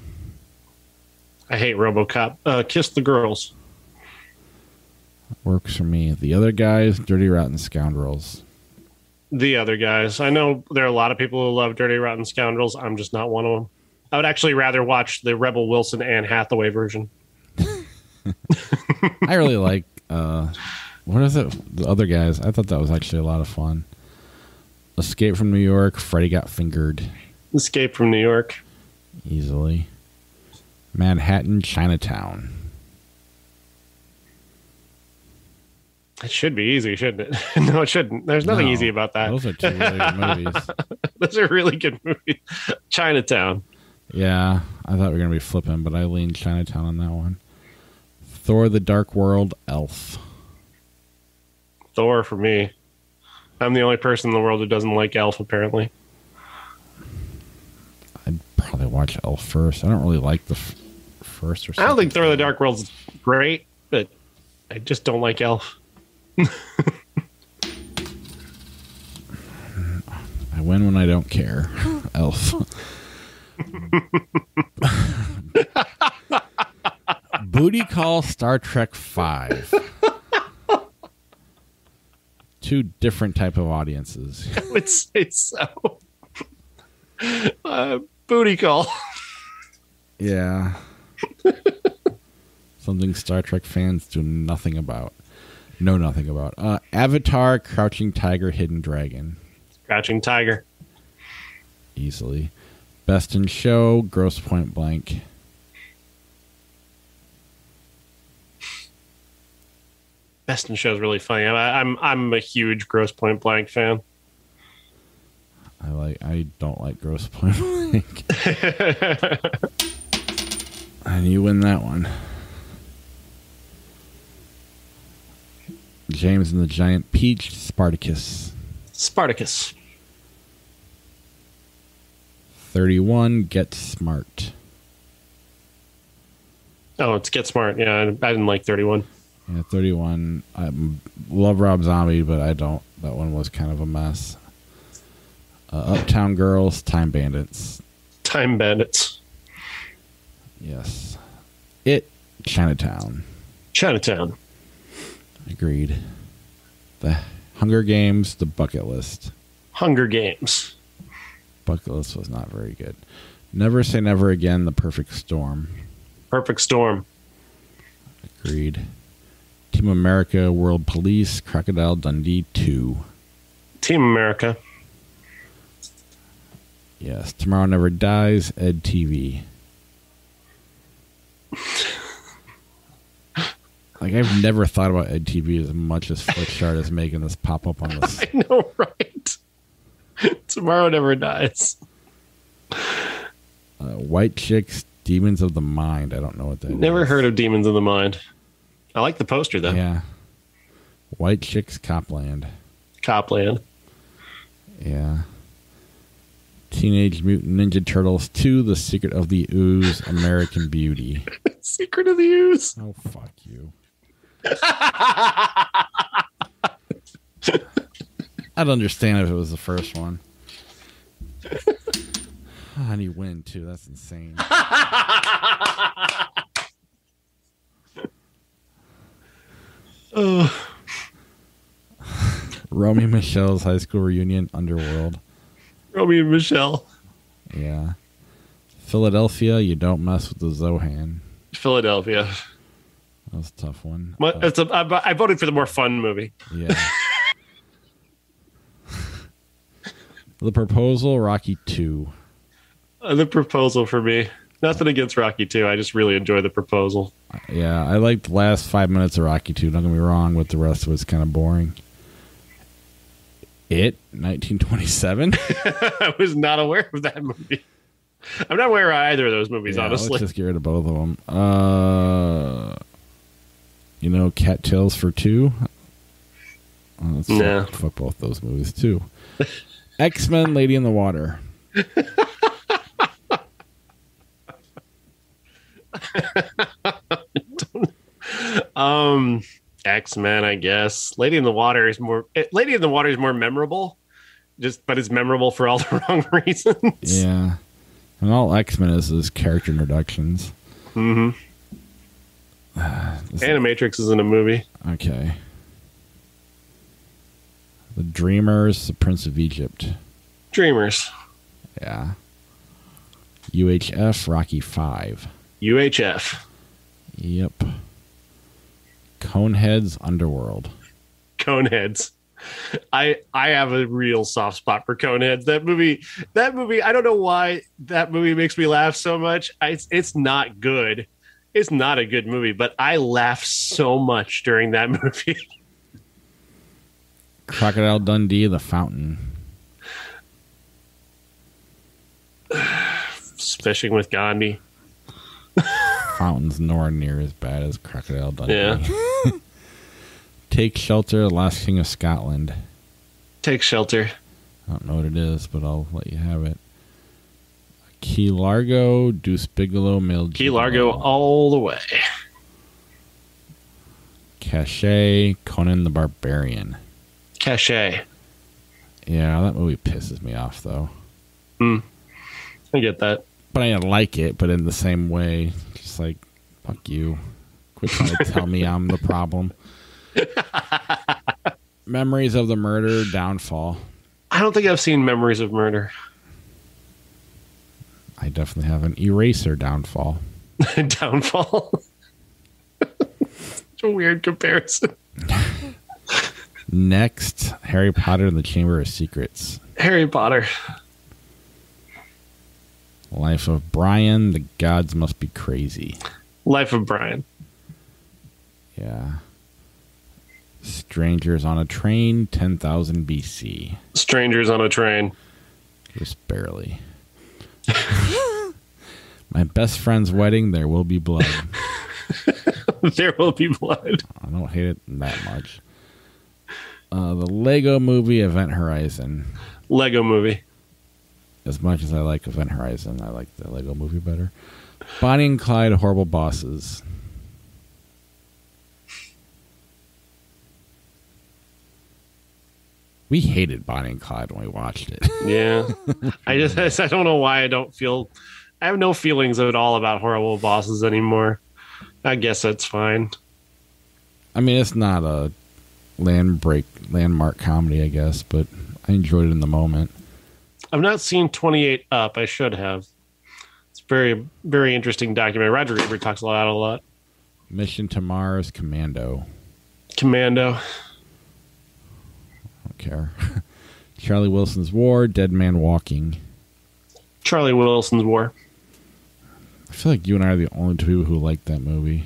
[SPEAKER 2] I hate RoboCop. Kiss the Girls.
[SPEAKER 1] Works for me. The Other Guys, Dirty Rotten Scoundrels.
[SPEAKER 2] The Other Guys. I know there are a lot of people who love Dirty Rotten Scoundrels. I'm just not one of them. I would actually rather watch the Rebel Wilson Anne Hathaway version.
[SPEAKER 1] I really like what is it? The Other Guys. I thought that was actually a lot of fun. Escape from New York. Freddy Got Fingered.
[SPEAKER 2] Escape from New York.
[SPEAKER 1] Easily. Manhattan, Chinatown.
[SPEAKER 2] It should be easy, shouldn't it? No, it shouldn't. There's nothing easy about that.
[SPEAKER 1] Those are two really good movies.
[SPEAKER 2] Those are really good movies. Chinatown.
[SPEAKER 1] Yeah, I thought we were going to be flipping, but I leaned Chinatown on that one. Thor: The Dark World, Elf.
[SPEAKER 2] Thor for me. I'm the only person in the world who doesn't like Elf, apparently.
[SPEAKER 1] I'd probably watch Elf first. I don't really like the first or second.
[SPEAKER 2] I don't think Thor: The Dark World's great, but I just don't like Elf.
[SPEAKER 1] I win when I don't care. Elf. Booty Call Star Trek 5. Two different type of audiences.
[SPEAKER 2] I would say so. Booty call.
[SPEAKER 1] Yeah. Something Star Trek fans do nothing about. Know nothing about. Avatar, Crouching Tiger, Hidden Dragon.
[SPEAKER 2] Crouching Tiger.
[SPEAKER 1] Easily. Best in Show, Gross Point Blank.
[SPEAKER 2] Best in Show is really funny. I'm a huge Gross Point Blank fan.
[SPEAKER 1] I don't like Gross Point Blank. And you win that one. James and the Giant Peach, Spartacus.
[SPEAKER 2] Spartacus.
[SPEAKER 1] 31, Get Smart.
[SPEAKER 2] Oh, it's Get Smart. Yeah, I didn't like 31.
[SPEAKER 1] Yeah, 31. I love Rob Zombie, but I don't. That one was kind of a mess. Uptown Girls, Time Bandits.
[SPEAKER 2] Time Bandits.
[SPEAKER 1] Yes. It, Chinatown.
[SPEAKER 2] Chinatown.
[SPEAKER 1] Agreed. The Hunger Games, The Bucket List.
[SPEAKER 2] Hunger Games.
[SPEAKER 1] Bucket List was not very good. Never Say Never Again, The Perfect Storm.
[SPEAKER 2] Perfect Storm.
[SPEAKER 1] Agreed. Team America, World Police, Crocodile Dundee 2.
[SPEAKER 2] Team America.
[SPEAKER 1] Yes. Tomorrow Never Dies, Ed TV. Like, I've never thought about Ed TV as much as Flickchart is making this pop up on this.
[SPEAKER 2] I know, right? Tomorrow Never Dies.
[SPEAKER 1] White Chicks, Demons of the Mind. I don't know what that is.
[SPEAKER 2] Never heard of Demons of the Mind. I like the poster, though.
[SPEAKER 1] Yeah. White Chicks, Copland.
[SPEAKER 2] Copland.
[SPEAKER 1] Yeah. Teenage Mutant Ninja Turtles 2, The Secret of the Ooze, American Beauty.
[SPEAKER 2] Secret of the Ooze.
[SPEAKER 1] Oh, fuck you. I'd understand if it was the first one. And you win, too. That's insane. Romeo and Michelle's High School Reunion, Underworld.
[SPEAKER 2] Romeo and Michelle.
[SPEAKER 1] Yeah. Philadelphia, You Don't Mess with the Zohan.
[SPEAKER 2] Philadelphia.
[SPEAKER 1] That was a tough one.
[SPEAKER 2] I voted for the more fun movie.
[SPEAKER 1] Yeah. The Proposal, Rocky 2.
[SPEAKER 2] The Proposal for me. Nothing against Rocky 2. I just really enjoy The Proposal.
[SPEAKER 1] Yeah, I liked the last 5 minutes of Rocky 2. Don't get me wrong, but the rest of it's kind of boring. It, 1927.
[SPEAKER 2] I was not aware of that movie. I'm not aware of either of those movies, honestly.
[SPEAKER 1] Let's just get rid of both of them. Cattails for 2. Fuck both those movies, too. X-Men, Lady in the Water.
[SPEAKER 2] X-Men, I guess. Lady in the Water is more memorable, but it's memorable for all the wrong reasons.
[SPEAKER 1] Yeah. And all X-Men is character introductions.
[SPEAKER 2] Mm-hmm. Animatrix is in a movie.
[SPEAKER 1] Okay. The Dreamers, The Prince of Egypt.
[SPEAKER 2] Dreamers.
[SPEAKER 1] Yeah. UHF, Rocky 5.
[SPEAKER 2] UHF.
[SPEAKER 1] Yep. Coneheads, Underworld.
[SPEAKER 2] Coneheads. I have a real soft spot for Coneheads. That movie, I don't know why that movie makes me laugh so much. It's not good. It's not a good movie, but I laugh so much during that movie.
[SPEAKER 1] Crocodile Dundee, The Fountain.
[SPEAKER 2] Fishing with Gandhi.
[SPEAKER 1] Fountain's nowhere near as bad as Crocodile Dundee.
[SPEAKER 2] Yeah.
[SPEAKER 1] Take Shelter, Last King of Scotland.
[SPEAKER 2] Take Shelter.
[SPEAKER 1] I don't know what it is, but I'll let you have it. Key Largo, Deuce Bigelow, Male
[SPEAKER 2] Key Largo all the way.
[SPEAKER 1] Cachet, Conan the Barbarian.
[SPEAKER 2] Cachet.
[SPEAKER 1] Yeah, that movie pisses me off, though.
[SPEAKER 2] I get that.
[SPEAKER 1] But I like it, but in the same way, just like, fuck you. Quit trying to tell me I'm the problem. Memories of the Murder, Downfall.
[SPEAKER 2] I don't think I've seen Memories of Murder.
[SPEAKER 1] I definitely have an Eraser, Downfall.
[SPEAKER 2] Downfall. Such a weird comparison.
[SPEAKER 1] Next, Harry Potter and the Chamber of Secrets.
[SPEAKER 2] Harry Potter.
[SPEAKER 1] Life of Brian, The Gods Must Be Crazy.
[SPEAKER 2] Life of Brian.
[SPEAKER 1] Yeah. Strangers on a Train, 10,000 BC.
[SPEAKER 2] Strangers on a Train.
[SPEAKER 1] Just barely. My Best Friend's Wedding, There Will Be Blood.
[SPEAKER 2] There Will Be Blood.
[SPEAKER 1] I don't hate it that much. The Lego Movie, Event Horizon.
[SPEAKER 2] Lego Movie.
[SPEAKER 1] As much as I like Event Horizon, I like the Lego Movie better. Bonnie and Clyde, Horrible Bosses. We hated Bonnie and Clyde when we watched it.
[SPEAKER 2] Yeah. I don't know why I have no feelings at all about Horrible Bosses anymore. I guess that's fine.
[SPEAKER 1] I mean, it's not a landmark comedy, I guess, but I enjoyed it in the moment.
[SPEAKER 2] I've not seen 28 Up. I should have. It's a very, very interesting documentary. Roger Ebert talks about it a lot.
[SPEAKER 1] Mission to Mars, Commando.
[SPEAKER 2] Commando.
[SPEAKER 1] I don't care. Charlie Wilson's War, Dead Man Walking.
[SPEAKER 2] Charlie Wilson's War.
[SPEAKER 1] I feel like you and I are the only two people who like that movie.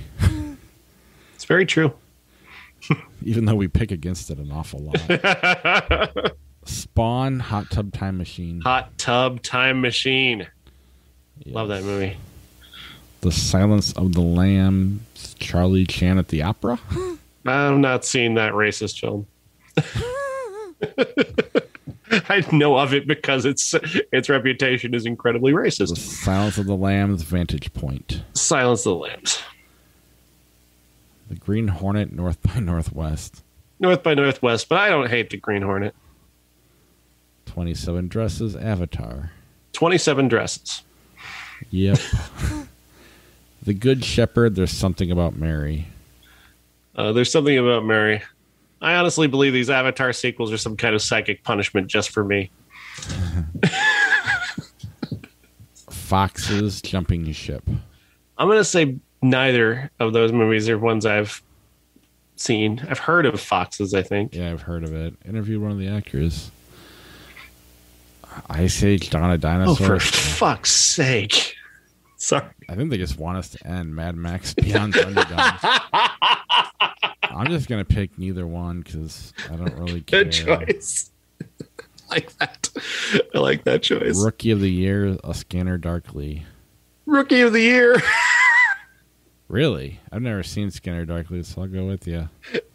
[SPEAKER 2] It's very true.
[SPEAKER 1] Even though we pick against it an awful lot. Spawn, Hot Tub Time Machine.
[SPEAKER 2] Hot Tub Time Machine.
[SPEAKER 1] Yes.
[SPEAKER 2] Love that movie.
[SPEAKER 1] The Silence of the Lambs, Charlie Chan at the Opera.
[SPEAKER 2] I've not seen that racist film. I know of it because its reputation is incredibly racist.
[SPEAKER 1] The Silence of the Lambs, Vantage Point.
[SPEAKER 2] Silence of the Lambs.
[SPEAKER 1] The Green Hornet, North by Northwest.
[SPEAKER 2] North by Northwest, but I don't hate the Green Hornet.
[SPEAKER 1] 27 Dresses, Avatar.
[SPEAKER 2] 27 Dresses.
[SPEAKER 1] Yep. The Good Shepherd, There's Something About Mary.
[SPEAKER 2] There's Something About Mary. I honestly believe these Avatar sequels are some kind of psychic punishment just for me.
[SPEAKER 1] Foxes, Jumping Ship.
[SPEAKER 2] I'm going to say neither of those movies are ones I've seen. I've heard of Foxes, I think.
[SPEAKER 1] Yeah, I've heard of it. Interviewed one of the actors. Ice Age, Dawn of Dinosaurs.
[SPEAKER 2] Oh, for fuck's sake. Sorry.
[SPEAKER 1] I think they just want us to end Mad Max Beyond Thunderdome. I'm just going to pick neither one because I don't really care.
[SPEAKER 2] Good choice. I like that choice.
[SPEAKER 1] Rookie of the Year, A Scanner Darkly.
[SPEAKER 2] Rookie of the Year.
[SPEAKER 1] Really? I've never seen Scanner Darkly, so I'll go with you.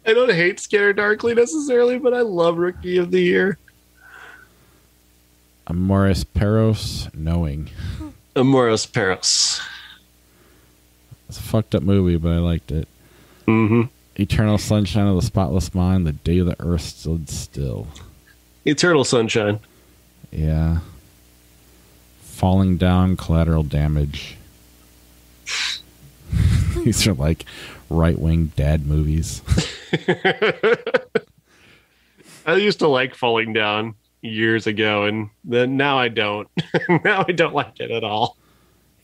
[SPEAKER 2] I don't hate Scanner Darkly necessarily, but I love Rookie of the Year.
[SPEAKER 1] Amoris Peros, Knowing.
[SPEAKER 2] Amoros Peros.
[SPEAKER 1] It's a fucked up movie, but I liked it.
[SPEAKER 2] Mm-hmm.
[SPEAKER 1] Eternal Sunshine of the Spotless Mind, The Day the Earth Stood Still.
[SPEAKER 2] Eternal Sunshine.
[SPEAKER 1] Yeah. Falling Down, Collateral Damage. These are like right-wing dad movies.
[SPEAKER 2] I used to like Falling Down years ago, and then now I don't. Now I don't like it at all.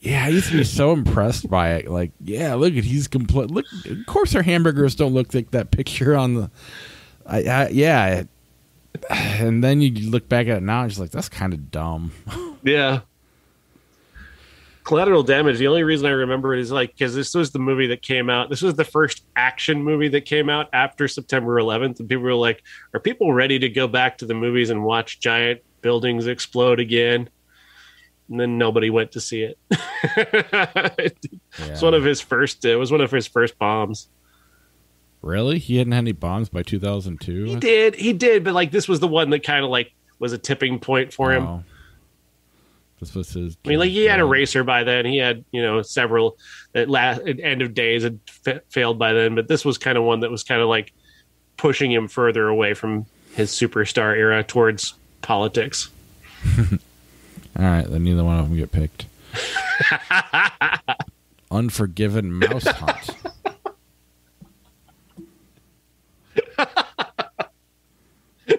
[SPEAKER 1] Yeah, I used to be so impressed by it. Like, yeah, look at he's complete. Look, of course, our hamburgers don't look like that picture on the. Yeah, and then you look back at it now, and it's like that's kind of dumb.
[SPEAKER 2] Yeah. Collateral Damage. The only reason I remember it is like because this was the movie that came out. This was the first action movie that came out after September 11th, and people were like, "Are people ready to go back to the movies and watch giant buildings explode again?" And then nobody went to see it. It's one of his first. It was one of his first bombs.
[SPEAKER 1] Really? He hadn't had any bombs by 2002?
[SPEAKER 2] He did, but like this was the one that kind of like was a tipping point for him.
[SPEAKER 1] This was his.
[SPEAKER 2] I mean, like he had Eraser by then. He had several that at End of Days had failed by then, but this was kind of one that was kind of like pushing him further away from his superstar era towards politics.
[SPEAKER 1] All right, then neither one of them get picked. Unforgiven, Mouse Hunt.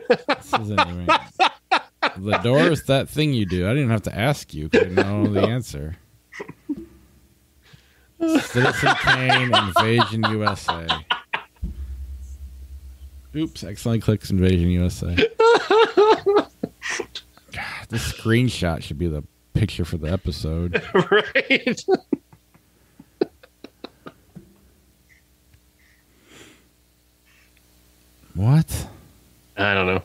[SPEAKER 1] This isn't even... The door is that thing you do. I didn't have to ask you because I know the answer. Citizen Kane, Invasion USA. Oops, accidentally clicks Invasion USA. God, this screenshot should be the picture for the episode.
[SPEAKER 2] Right.
[SPEAKER 1] What?
[SPEAKER 2] I don't know.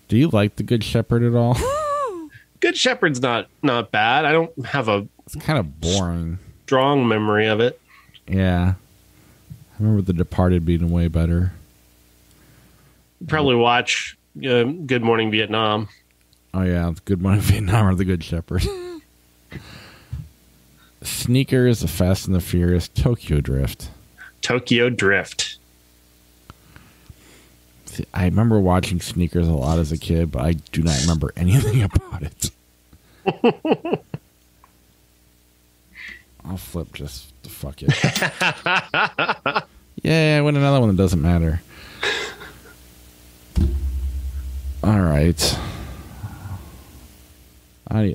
[SPEAKER 1] Do you like The Good Shepherd at all?
[SPEAKER 2] Good Shepherd's not bad. I don't have a...
[SPEAKER 1] It's kind of boring.
[SPEAKER 2] Strong memory of it.
[SPEAKER 1] Yeah. I remember The Departed being way better.
[SPEAKER 2] Probably watch Good Morning Vietnam.
[SPEAKER 1] Oh, yeah. Good Morning Vietnam or The Good Shepherd. Sneakers, The Fast and the Furious, Tokyo Drift.
[SPEAKER 2] Tokyo Drift.
[SPEAKER 1] See, I remember watching Sneakers a lot as a kid, but I do not remember anything about it. I'll flip just to fuck it. Yeah, I win another one that doesn't matter. All right.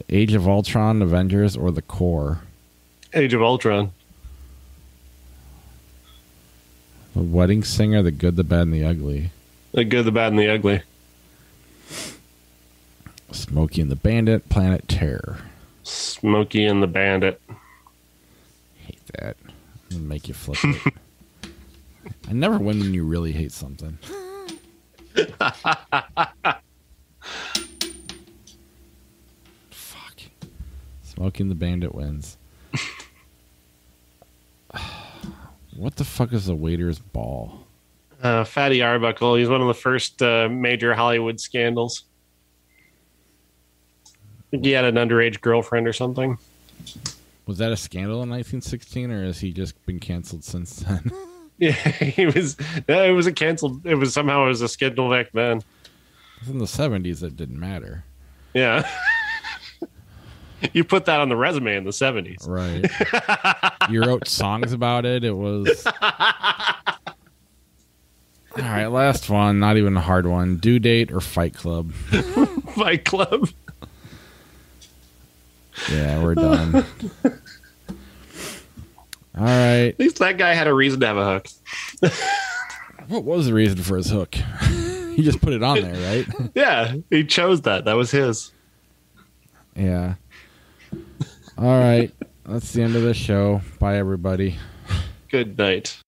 [SPEAKER 1] Age of Ultron, Avengers, or The Core?
[SPEAKER 2] Age of Ultron.
[SPEAKER 1] The Wedding Singer, The Good, the Bad, and the Ugly.
[SPEAKER 2] The Good, the Bad, and the Ugly.
[SPEAKER 1] Smokey and the Bandit, Planet Terror.
[SPEAKER 2] Smokey and the Bandit.
[SPEAKER 1] Hate that. I'm gonna make you flip it. I never win when you really hate something. Fuck. Smokey and the Bandit wins. What the fuck is the waiter's ball?
[SPEAKER 2] Fatty Arbuckle. He's one of the first major Hollywood scandals. I think he had an underage girlfriend or something.
[SPEAKER 1] Was that a scandal in 1916, or has he just been canceled since then?
[SPEAKER 2] Yeah, he was. No, it was a canceled. It was somehow it was a scandal back then.
[SPEAKER 1] In the 70s, it didn't matter.
[SPEAKER 2] Yeah. You put that on the resume in the 70s.
[SPEAKER 1] Right. You wrote songs about it. It was... All right, last one. Not even a hard one. Due Date or Fight Club?
[SPEAKER 2] Fight Club.
[SPEAKER 1] Yeah, we're done. All right.
[SPEAKER 2] At least that guy had a reason to have a hook.
[SPEAKER 1] What was the reason for his hook? He just put it on there, right?
[SPEAKER 2] Yeah, he chose that. That was his.
[SPEAKER 1] Yeah. All right. That's the end of the show. Bye, everybody.
[SPEAKER 2] Good night.